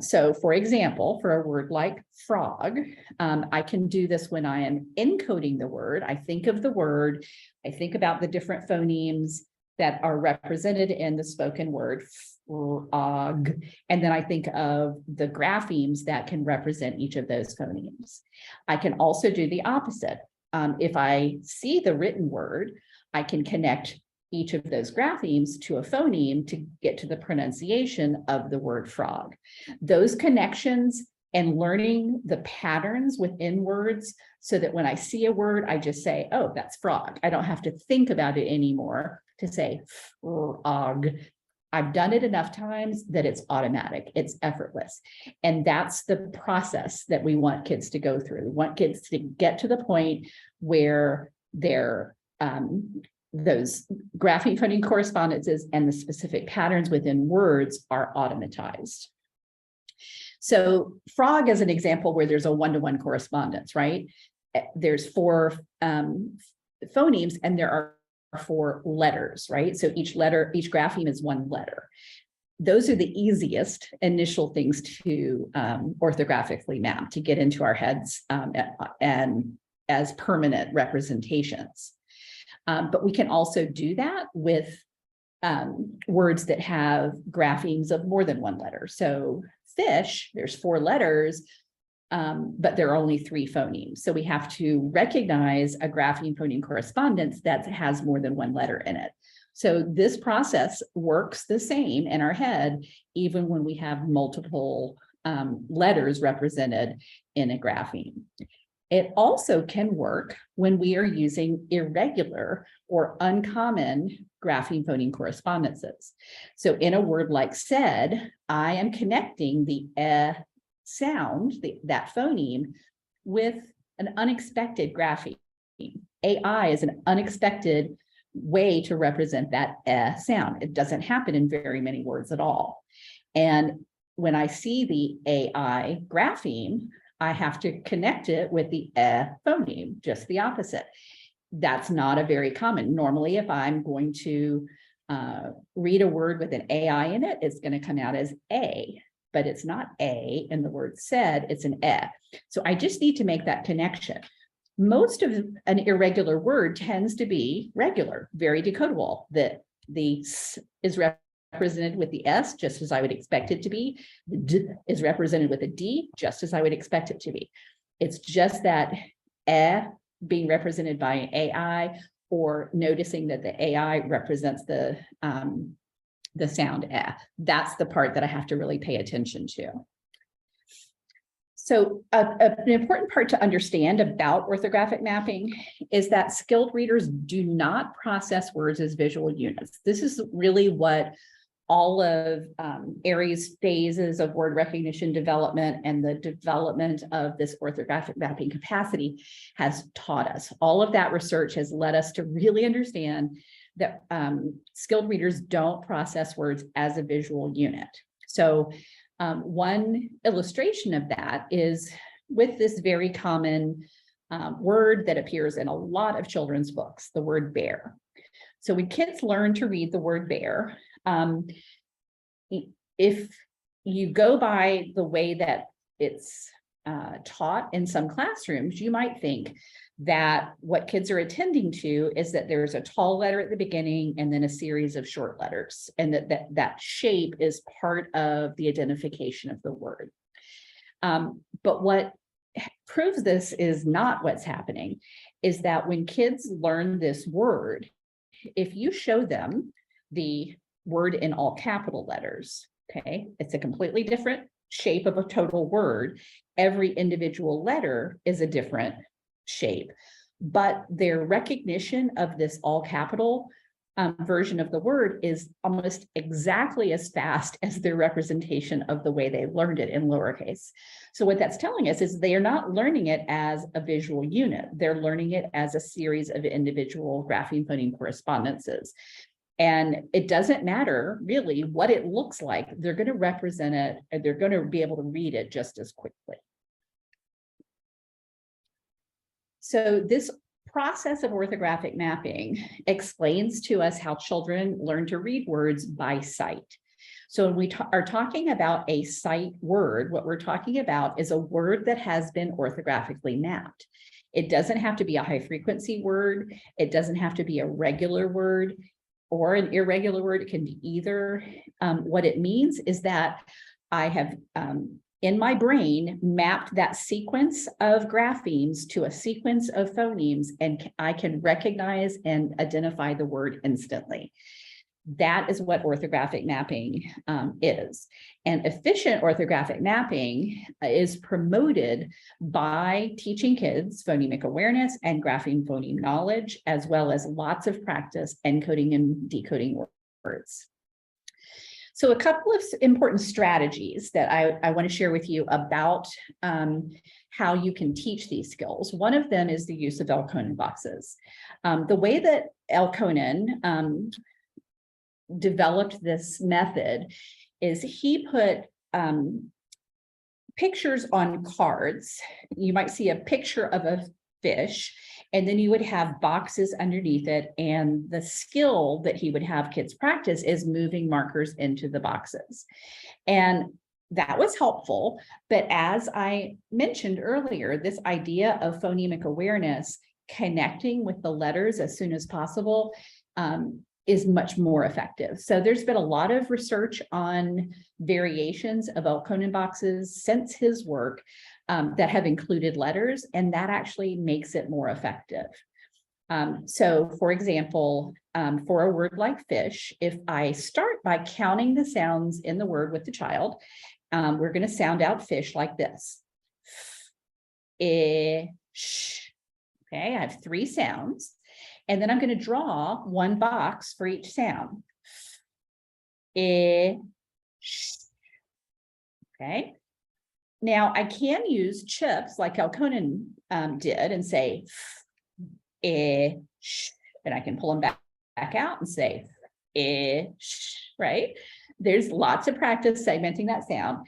So for example, for a word like frog, I can do this when I am encoding the word. I think of the word, I think about the different phonemes that are represented in the spoken word, frog, and then I think of the graphemes that can represent each of those phonemes. I can also do the opposite. If I see the written word, I can connect each of those graphemes to a phoneme to get to the pronunciation of the word frog. Those connections and learning the patterns within words so that when I see a word, I just say, oh, that's frog. I don't have to think about it anymore to say frog. I've done it enough times that it's automatic, it's effortless. And that's the process that we want kids to go through. We want kids to get to the point where they're those grapheme phoneme correspondences and the specific patterns within words are automatized. So frog is an example where there's a one-to-one correspondence, right? There's 4 phonemes and there are 4 letters, right? So each grapheme is 1 letter. Those are the easiest initial things to orthographically map, to get into our heads and as permanent representations. But we can also do that with words that have graphemes of more than 1 letter. So fish, there's 4 letters, but there are only 3 phonemes. So we have to recognize a grapheme phoneme correspondence that has more than 1 letter in it. So this process works the same in our head, even when we have multiple letters represented in a grapheme. It also can work when we are using irregular or uncommon grapheme phoneme correspondences. So in a word like said, I am connecting the sound, that phoneme, with an unexpected grapheme. AI is an unexpected way to represent that sound. It doesn't happen in very many words at all. And when I see the AI grapheme, I have to connect it with the phoneme, just the opposite. That's not a very common. Normally, if I'm going to read a word with an AI in it, it's going to come out as A, but it's not A in the word said, it's an E. So I just need to make that connection. Most of an irregular word tends to be regular, very decodable. The S is represented with the S, just as I would expect it to be. The D is represented with a D, just as I would expect it to be. It's just that being represented by an AI, or noticing that the AI represents the sound That's the part that I have to really pay attention to. So an important part to understand about orthographic mapping is that skilled readers do not process words as visual units. This is really what all of Aries phases of word recognition development and the development of this orthographic mapping capacity has taught us. All of that research has led us to really understand that skilled readers don't process words as a visual unit. So one illustration of that is with this very common word that appears in a lot of children's books, the word bear. So when kids learn to read the word bear, if you go by the way that it's taught in some classrooms, you might think that what kids are attending to is that there's a tall letter at the beginning and then a series of short letters, and that shape is part of the identification of the word. But what proves this is not what's happening, is that when kids learn this word, if you show them the word in all capital letters, okay, it's a completely different shape of a total word. Every individual letter is a different shape, but their recognition of this all capital version of the word is almost exactly as fast as their representation of the way they learned it in lowercase. So what that's telling us is they are not learning it as a visual unit. They're learning it as a series of individual grapheme phoneme correspondences. And it doesn't matter really what it looks like. They're going to represent it, and they're going to be able to read it just as quickly. So this process of orthographic mapping explains to us how children learn to read words by sight. So when we are talking about a sight word, what we're talking about is a word that has been orthographically mapped. It doesn't have to be a high frequency word. It doesn't have to be a regular word or an irregular word. It can be either. What it means is that I have, in my brain, mapped that sequence of graphemes to a sequence of phonemes, and I can recognize and identify the word instantly. That is what orthographic mapping is. And efficient orthographic mapping is promoted by teaching kids phonemic awareness and grapheme phoneme knowledge, as well as lots of practice encoding and decoding words. So a couple of important strategies that I want to share with you about how you can teach these skills. One of them is the use of Conan boxes. The way that Conan developed this method is he put pictures on cards. You might see a picture of a fish, and then you would have boxes underneath it. And the skill that he would have kids practice is moving markers into the boxes. And that was helpful. But as I mentioned earlier, this idea of phonemic awareness, connecting with the letters as soon as possible, is much more effective. So there's been a lot of research on variations of Conan boxes since his work that have included letters, and that actually makes it more effective. So for example, for a word like fish, if I start by counting the sounds in the word with the child, we're going to sound out fish like this. Sh. Okay, I have 3 sounds. And then I'm going to draw 1 box for each sound. Okay. Now I can use chips like Conan did and say, and I can pull them back out and say, right? There's lots of practice segmenting that sound.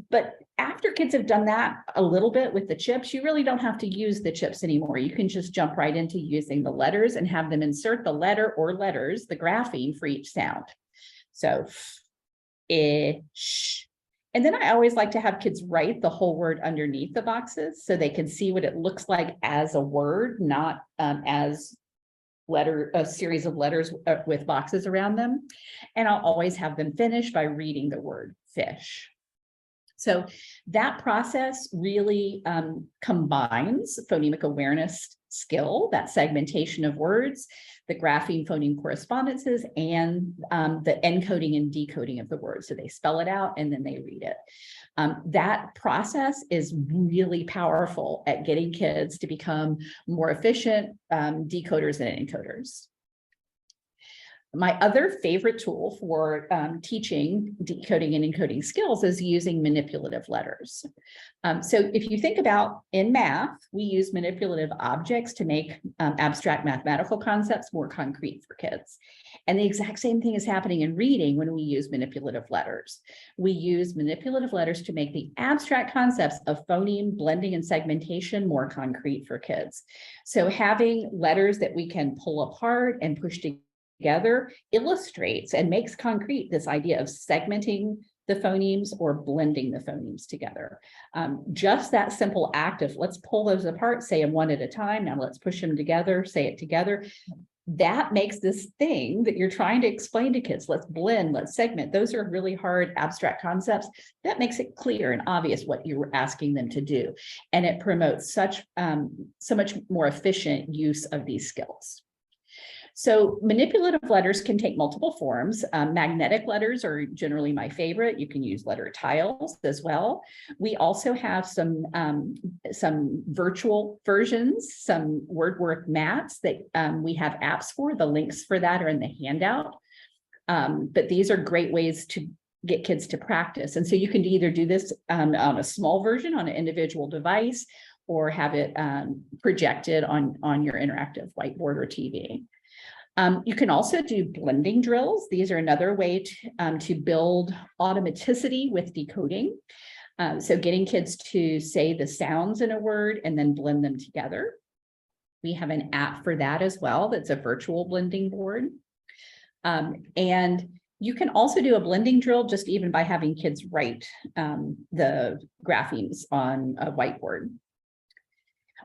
But after kids have done that a little bit with the chips, you really don't have to use the chips anymore. You can just jump right into using the letters and have them insert the letter or letters, the grapheme for each sound. So, sh. And then I always like to have kids write the whole word underneath the boxes so they can see what it looks like as a word, not as a series of letters with boxes around them. And I'll always have them finish by reading the word fish. So that process really combines phonemic awareness skill, that segmentation of words, the grapheme phoneme correspondences, and the encoding and decoding of the words. So they spell it out and then they read it. That process is really powerful at getting kids to become more efficient decoders and encoders. My other favorite tool for teaching decoding and encoding skills is using manipulative letters. So if you think about in math, we use manipulative objects to make abstract mathematical concepts more concrete for kids. And the exact same thing is happening in reading when we use manipulative letters. We use manipulative letters to make the abstract concepts of phoneme, blending, and segmentation more concrete for kids. So having letters that we can pull apart and push together illustrates and makes concrete this idea of segmenting the phonemes or blending the phonemes together. Just that simple act of let's pull those apart, say them one at a time, now let's push them together, say it together. That makes this thing that you're trying to explain to kids, let's blend, let's segment. Those are really hard abstract concepts. That makes it clear and obvious what you were asking them to do. And it promotes so much more efficient use of these skills. So manipulative letters can take multiple forms. Magnetic letters are generally my favorite. You can use letter tiles as well. We also have some virtual versions, some word mats that we have apps for. The links for that are in the handout. But these are great ways to get kids to practice. And so you can either do this on a small version on an individual device or have it projected on your interactive whiteboard or TV. You can also do blending drills. These are another way to build automaticity with decoding. So getting kids to say the sounds in a word and then blend them together. We have an app for that as well. That's a virtual blending board. And you can also do a blending drill just even by having kids write the graphemes on a whiteboard.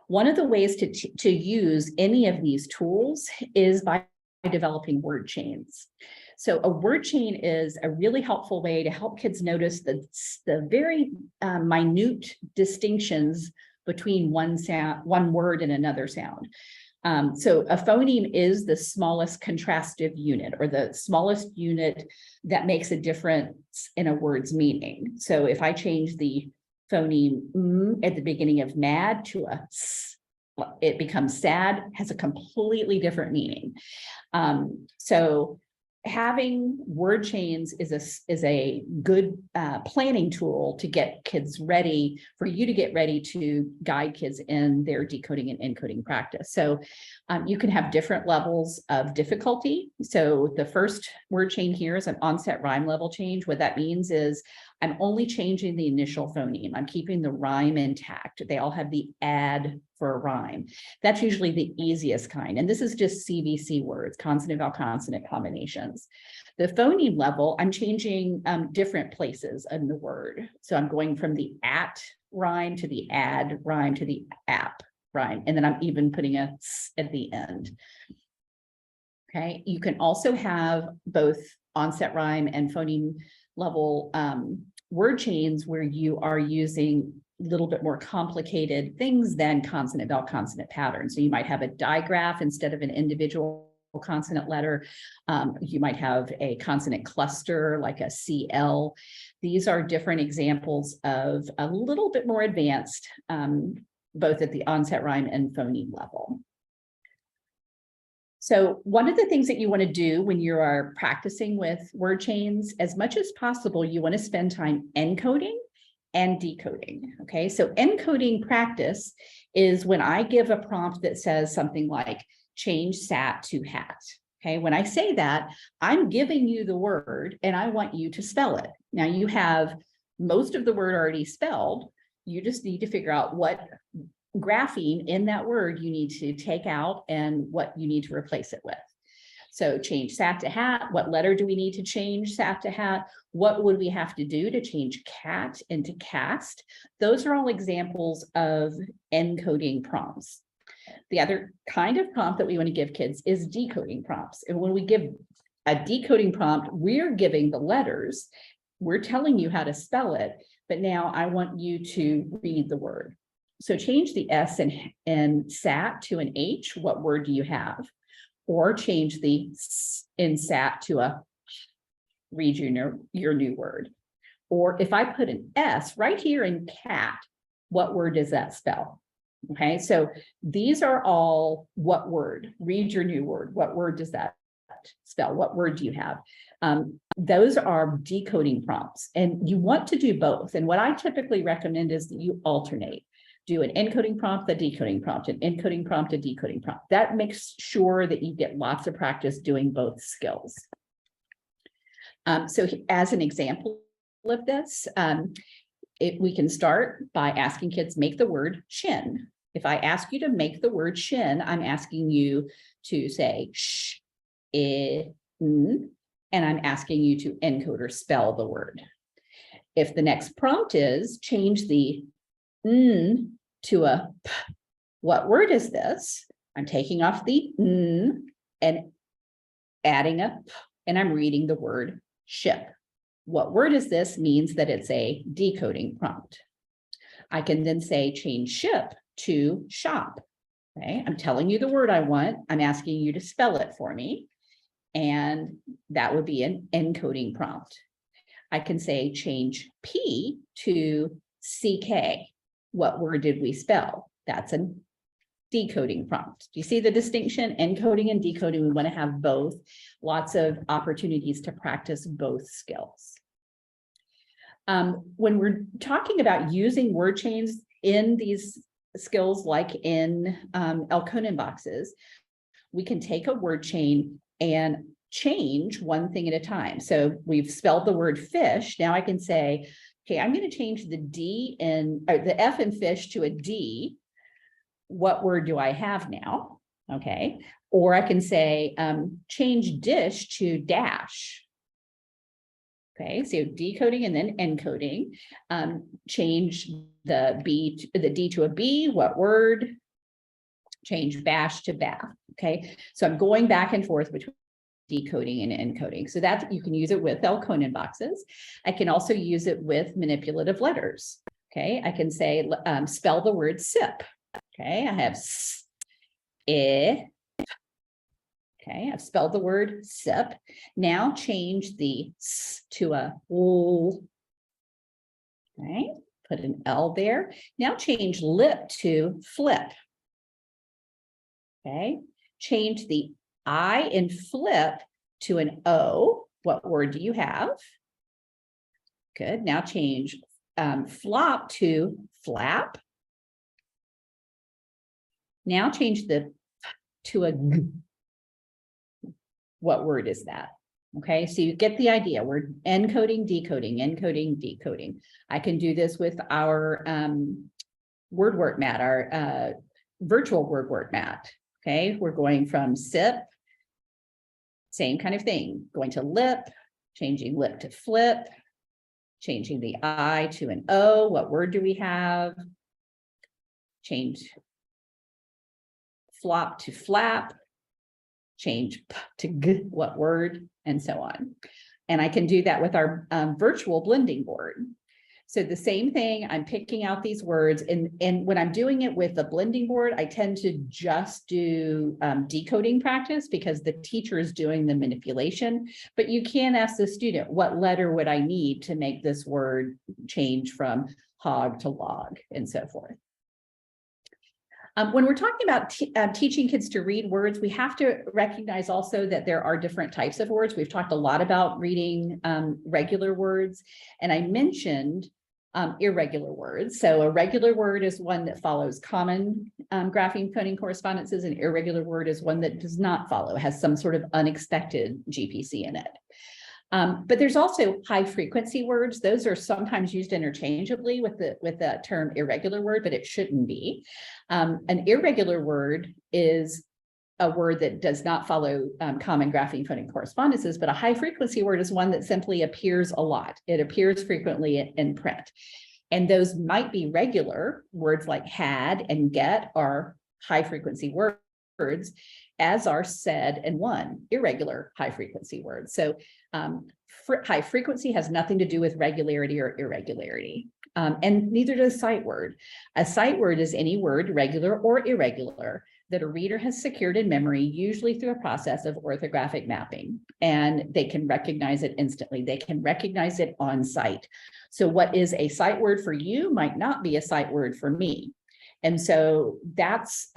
One of the ways to use any of these tools is by developing word chains. So a word chain is a really helpful way to help kids notice the very minute distinctions between one word and another sound. So a phoneme is the smallest contrastive unit, or the smallest unit that makes a difference in a word's meaning. So if I change the phoneme at the beginning of mad to a s, it becomes sad, has a completely different meaning. So having word chains is a good planning tool to get kids ready, for you to get ready to guide kids in their decoding and encoding practice. So you can have different levels of difficulty. So the first word chain here is an onset rhyme level change. What that means is I'm only changing the initial phoneme. I'm keeping the rhyme intact. They all have the add for a rhyme. That's usually the easiest kind. And this is just CVC words, consonant vowel consonant combinations. The phoneme level, I'm changing different places in the word. So I'm going from the at rhyme to the add rhyme to the app rhyme. And then I'm even putting a s at the end. Okay, you can also have both onset rhyme and phoneme level word chains where you are using a little bit more complicated things than consonant vowel consonant patterns. So you might have a digraph instead of an individual consonant letter. You might have a consonant cluster like a CL. These are different examples of a little bit more advanced, both at the onset rhyme and phoneme level. So one of the things that you want to do when you are practicing with word chains, as much as possible, you want to spend time encoding and decoding. Okay, so encoding practice is when I give a prompt that says something like change sat to hat. Okay, when I say that, I'm giving you the word and I want you to spell it. Now you have most of the word already spelled. You just need to figure out what grapheme in that word you need to take out and what you need to replace it with. So change sat to hat. What letter do we need to change sat to hat? What would we have to do to change cat into cast? Those are all examples of encoding prompts. The other kind of prompt that we want to give kids is decoding prompts. And when we give a decoding prompt, we're giving the letters, we're telling you how to spell it, but now I want you to read the word. So change the S in sat to an H. What word do you have? Or change the S in sat to a read your new word. Or if I put an S right here in cat, what word does that spell? Okay, so these are all what word? Read your new word. What word does that spell? What word do you have? Those are decoding prompts, and you want to do both. And what I typically recommend is that you alternate. Do an encoding prompt, a decoding prompt, an encoding prompt, a decoding prompt. That makes sure that you get lots of practice doing both skills. So as an example of this, we can start by asking kids, make the word shin. If I ask you to make the word shin, I'm asking you to say sh, n, and I'm asking you to encode or spell the word. If the next prompt is change the n to a p, what word is this? I'm taking off the n and adding a p, and I'm reading the word ship. What word is this? Means that it's a decoding prompt. I can then say change ship to shop. Okay, I'm telling you the word I want. I'm asking you to spell it for me. And that would be an encoding prompt. I can say change P to CK. What word did we spell? That's a decoding prompt. Do you see the distinction? Encoding and decoding, we want to have both. Lots of opportunities to practice both skills. When we're talking about using word chains in these skills, like in Conan Boxes, we can take a word chain and change one thing at a time. So we've spelled the word fish. Now I can say, okay, I'm going to change the D in, or the F in fish to a D. what word do I have now? Okay. Or I can say, change dish to dash. Okay, so decoding and then encoding, change the D to a B, what word? Change bash to bath. Okay, so I'm going back and forth between decoding and encoding. So that you can use it with Conan boxes. I can also use it with manipulative letters. Okay, I can say, spell the word sip. Okay, I have s, I. Okay, I've spelled the word sip. Now change the s to a l. Okay, put an L there. Now change lip to flip. Okay, change the I in flip to an O. What word do you have? Good. Now change flop to flap. Now change the to a g. What word is that? Okay, so you get the idea. We're encoding, decoding, encoding, decoding. I can do this with our word work mat, our virtual word work mat. Okay, we're going from sip, same kind of thing, going to lip, changing lip to flip, changing the I to an O. What word do we have? Change flop to flap, change p to g, what word, and so on. And I can do that with our virtual blending board. So the same thing, I'm picking out these words, and when I'm doing it with the blending board, I tend to just do decoding practice because the teacher is doing the manipulation, but you can ask the student, what letter would I need to make this word change from hog to log, and so forth. When we're talking about teaching kids to read words, we have to recognize also that there are different types of words. We've talked a lot about reading regular words, and I mentioned irregular words. So a regular word is one that follows common grapheme phoneme correspondences. An irregular word is one that does not follow, has some sort of unexpected GPC in it. But there's also high frequency words. Those are sometimes used interchangeably with the term irregular word, but it shouldn't be. An irregular word is a word that does not follow common grapheme phoneme correspondences, but a high frequency word is one that simply appears a lot. It appears frequently in print. And those might be regular words like had and get are high frequency words, as are said and won, irregular high frequency words. So high frequency has nothing to do with regularity or irregularity. And neither does sight word. A sight word is any word, regular or irregular, that a reader has secured in memory, usually through a process of orthographic mapping, and they can recognize it instantly. They can recognize it on sight. So what is a sight word for you might not be a sight word for me. And so that's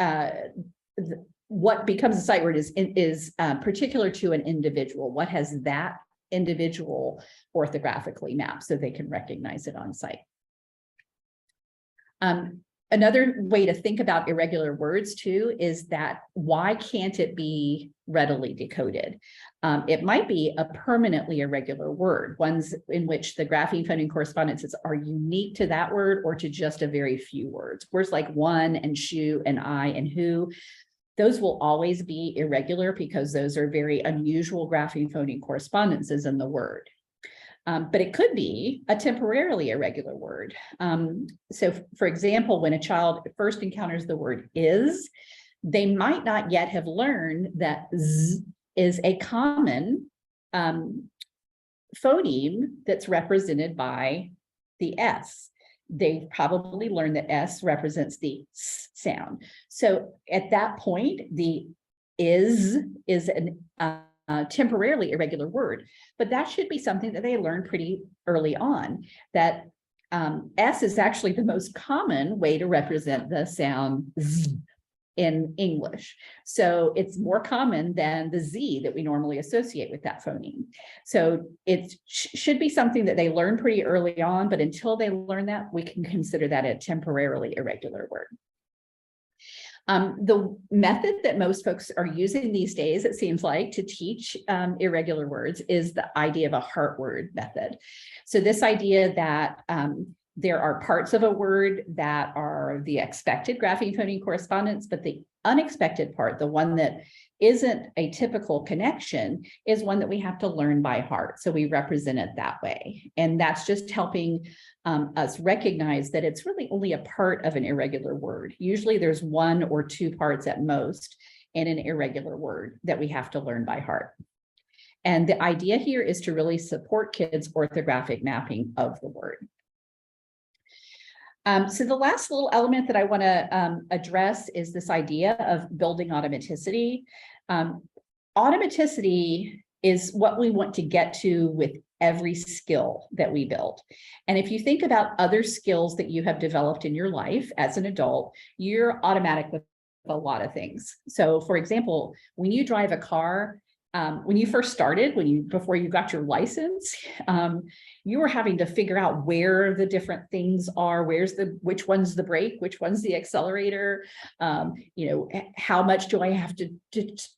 what becomes a sight word is particular to an individual. What has that individual orthographically mapped so they can recognize it on sight. Another way to think about irregular words too is that why can't it be readily decoded? It might be a permanently irregular word, ones in which the grapheme phoneme correspondences are unique to that word or to just a very few words. Words like one and shoe and I and who, those will always be irregular because those are very unusual grapheme phoneme correspondences in the word. But it could be a temporarily irregular word. So for example, when a child first encounters the word is, they might not yet have learned that z is a common phoneme that's represented by the S. They probably learned that S represents the S sound. So at that point, the is an temporarily irregular word, but that should be something that they learn pretty early on, that S is actually the most common way to represent the sound Z in English. So it's more common than the Z that we normally associate with that phoneme. So it should be something that they learn pretty early on, but until they learn that, we can consider that a temporarily irregular word. The method that most folks are using these days, it seems like, to teach irregular words is the idea of a heart word method. So this idea that There are parts of a word that are the expected grapheme phoneme correspondence, but the unexpected part, the one that isn't a typical connection, is one that we have to learn by heart. So we represent it that way. And that's just helping us recognize that it's really only a part of an irregular word. Usually there's one or two parts at most in an irregular word that we have to learn by heart. And the idea here is to really support kids' orthographic mapping of the word. So the last little element that I want to address is this idea of building automaticity. Automaticity is what we want to get to with every skill that we build. And if you think about other skills that you have developed in your life as an adult, you're automatic with a lot of things. So for example, when you drive a car, when you first started, before you got your license, you were having to figure out where the different things are, which one's the brake, which one's the accelerator, how much do I have to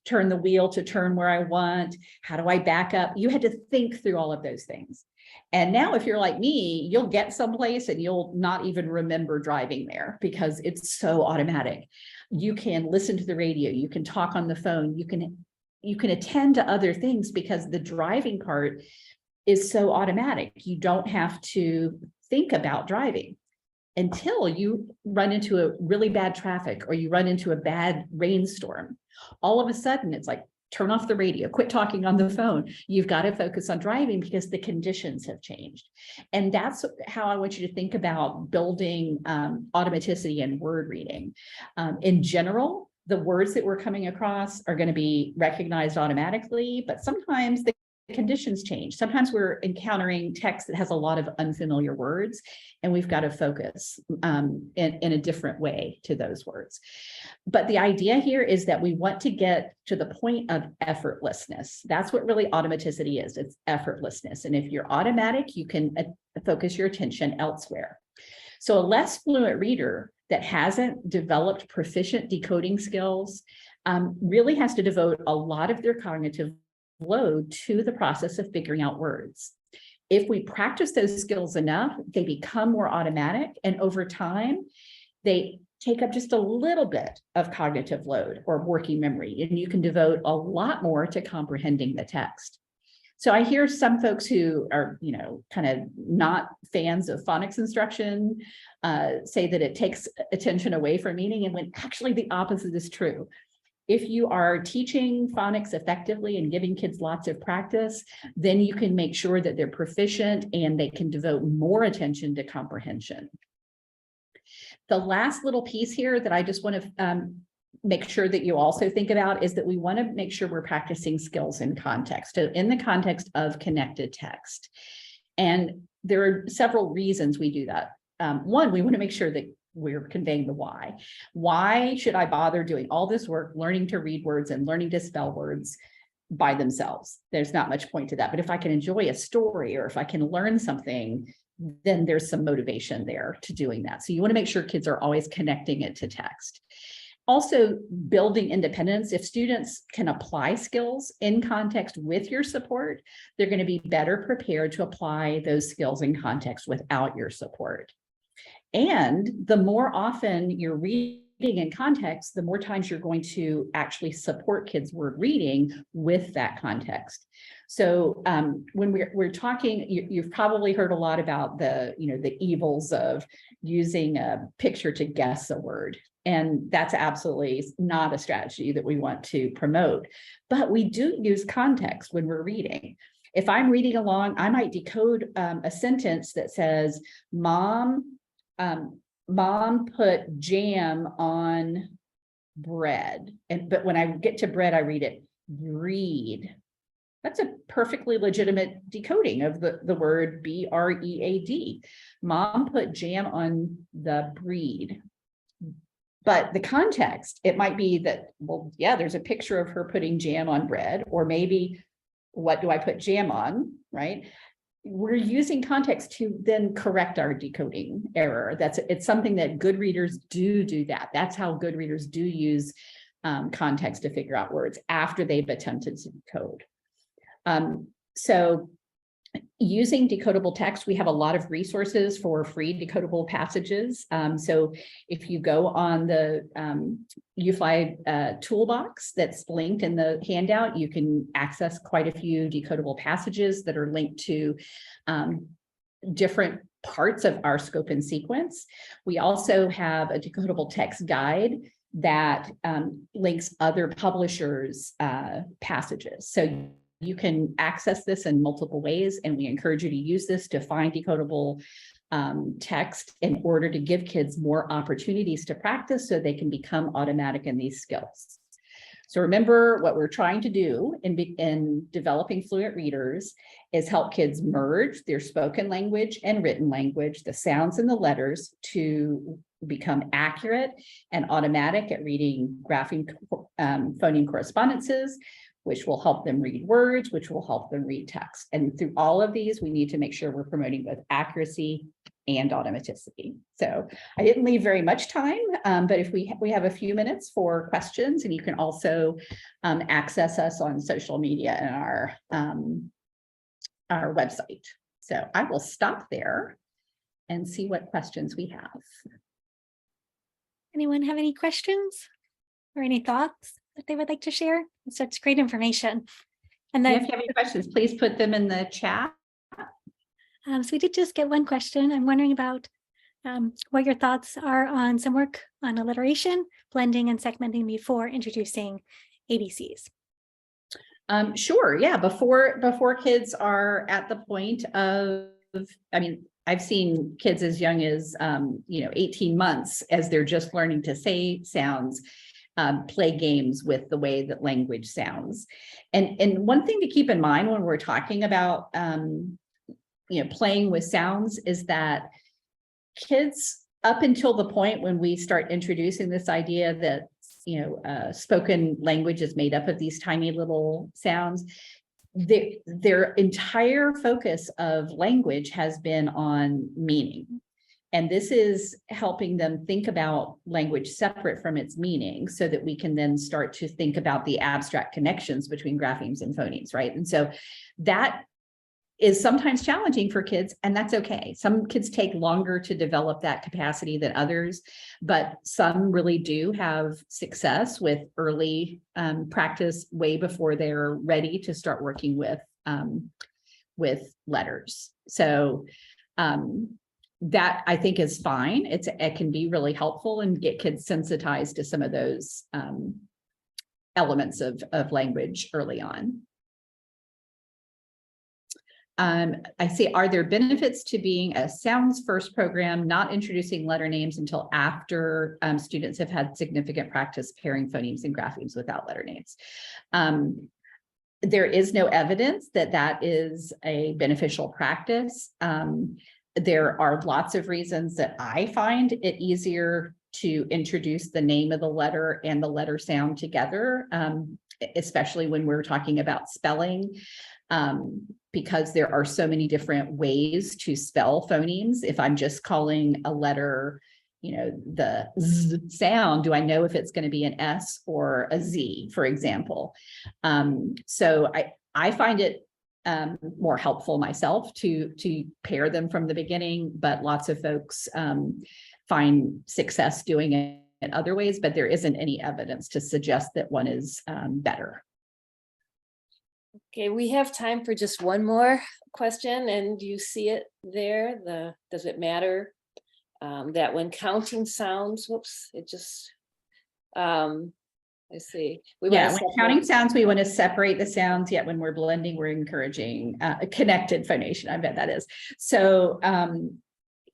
turn the wheel to turn where I want, how do I back up? You had to think through all of those things. And now if you're like me, you'll get someplace and you'll not even remember driving there because it's so automatic. You can listen to the radio, you can talk on the phone, you can attend to other things because the driving part is so automatic. You don't have to think about driving until you run into a really bad traffic or you run into a bad rainstorm. All of a sudden, it's like, turn off the radio, quit talking on the phone. You've got to focus on driving because the conditions have changed. And that's how I want you to think about building automaticity in word reading. In general, the words that we're coming across are going to be recognized automatically, but sometimes the conditions change. Sometimes we're encountering text that has a lot of unfamiliar words, and we've got to focus in a different way to those words. But the idea here is that we want to get to the point of effortlessness. That's what really automaticity is. It's effortlessness. And if you're automatic, you can focus your attention elsewhere. So a less fluent reader that hasn't developed proficient decoding skills really has to devote a lot of their cognitive load to the process of figuring out words. If we practice those skills enough, they become more automatic, and over time, they take up just a little bit of cognitive load or working memory, and you can devote a lot more to comprehending the text. So I hear some folks who are, kind of not fans of phonics instruction say that it takes attention away from meaning, and when actually the opposite is true. If you are teaching phonics effectively and giving kids lots of practice, then you can make sure that they're proficient and they can devote more attention to comprehension. The last little piece here that I just want to make sure that you also think about is that we want to make sure we're practicing skills in context, so in the context of connected text. And there are several reasons we do that. One, we want to make sure that we're conveying the why. Why should I bother doing all this work, learning to read words and learning to spell words by themselves? There's not much point to that. But if I can enjoy a story or if I can learn something, then there's some motivation there to doing that. So you want to make sure kids are always connecting it to text. Also, building independence. If students can apply skills in context with your support, they're going to be better prepared to apply those skills in context without your support. And the more often you're reading in context, the more times you're going to actually support kids' word reading with that context. So when we're talking, you've probably heard a lot about the evils of using a picture to guess a word. And that's absolutely not a strategy that we want to promote. But we do use context when we're reading. If I'm reading along, I might decode a sentence that says, Mom put jam on bread. But when I get to bread, I read it, breed. That's a perfectly legitimate decoding of the word B-R-E-A-D. Mom put jam on the breed. But the context, it might be that, well, yeah, there's a picture of her putting jam on bread, or maybe what do I put jam on, right? We're using context to then correct our decoding error. It's something that good readers do that. That's how good readers do use context to figure out words after they've attempted to decode. So Using decodable text, we have a lot of resources for free decodable passages. So if you go on the UFly toolbox that's linked in the handout, you can access quite a few decodable passages that are linked to different parts of our scope and sequence. We also have a decodable text guide that links other publishers' passages. So you can access this in multiple ways, and we encourage you to use this to find decodable text in order to give kids more opportunities to practice so they can become automatic in these skills. So remember, what we're trying to do in developing fluent readers is help kids merge their spoken language and written language, the sounds and the letters, to become accurate and automatic at reading grapheme phoneme correspondences, which will help them read words, which will help them read text. And through all of these, we need to make sure we're promoting both accuracy and automaticity. So I didn't leave very much time, but if we have a few minutes for questions, and you can also access us on social media and our website. So I will stop there and see what questions we have. Anyone have any questions or any thoughts that they would like to share? It's such great information. And then, if you have any questions, please put them in the chat. so we did just get one question. I'm wondering about what your thoughts are on some work on alliteration, blending, and segmenting before introducing ABCs. Sure, yeah. Before kids are at the point of, I mean, I've seen kids as young as 18 months, as they're just learning to say sounds, play games with the way that language sounds. And one thing to keep in mind when we're talking about playing with sounds is that kids, up until the point when we start introducing this idea that spoken language is made up of these tiny little sounds, their entire focus of language has been on meaning. And this is helping them think about language separate from its meaning, so that we can then start to think about the abstract connections between graphemes and phonemes, right? And so that is sometimes challenging for kids, and that's okay. Some kids take longer to develop that capacity than others, but some really do have success with early practice way before they're ready to start working with letters. So that, I think, is fine. It can be really helpful and get kids sensitized to some of those elements of language early on. I see, are there benefits to being a sounds first program, not introducing letter names until after students have had significant practice pairing phonemes and graphemes without letter names? There is no evidence that that is a beneficial practice. There are lots of reasons that I find it easier to introduce the name of the letter and the letter sound together, especially when we're talking about spelling. Because there are so many different ways to spell phonemes. If I'm just calling a letter, the Z sound, do I know if it's going to be an S or a Z, for example? So I find it more helpful myself to pair them from the beginning, but lots of folks find success doing it in other ways, but there isn't any evidence to suggest that one is better. Okay, we have time for just one more question, and you see it there, does it matter that when counting sounds, whoops, it just, let's see. When counting sounds, we want to separate the sounds, yet when we're blending, we're encouraging a connected phonation. I bet that is. So,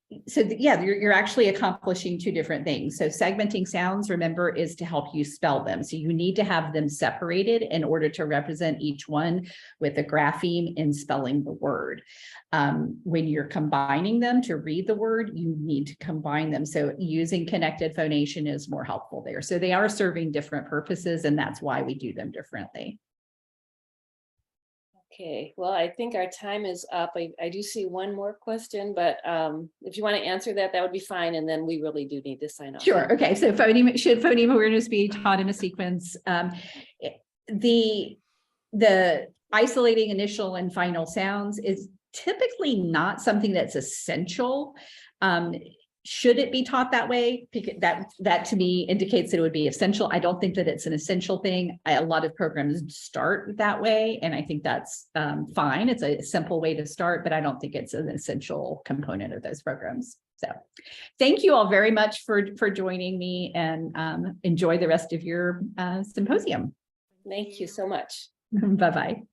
you're actually accomplishing two different things. So segmenting sounds, remember, is to help you spell them. So you need to have them separated in order to represent each one with a grapheme in spelling the word. When you're combining them to read the word, you need to combine them. So using connected phonation is more helpful there. So they are serving different purposes, and that's why we do them differently. Okay, well, I think our time is up. I do see one more question, but if you want to answer that, that would be fine. And then we really do need to sign off. Sure. Okay. So should phoneme awareness be taught in a sequence? The isolating initial and final sounds is typically not something that's essential. Should it be taught that way? Because that to me indicates that it would be essential. I don't think that it's an essential thing. A lot of programs start that way, and I think that's fine. It's a simple way to start, but I don't think it's an essential component of those programs. So thank you all very much for joining me, and enjoy the rest of your symposium. Thank you so much. Bye-bye.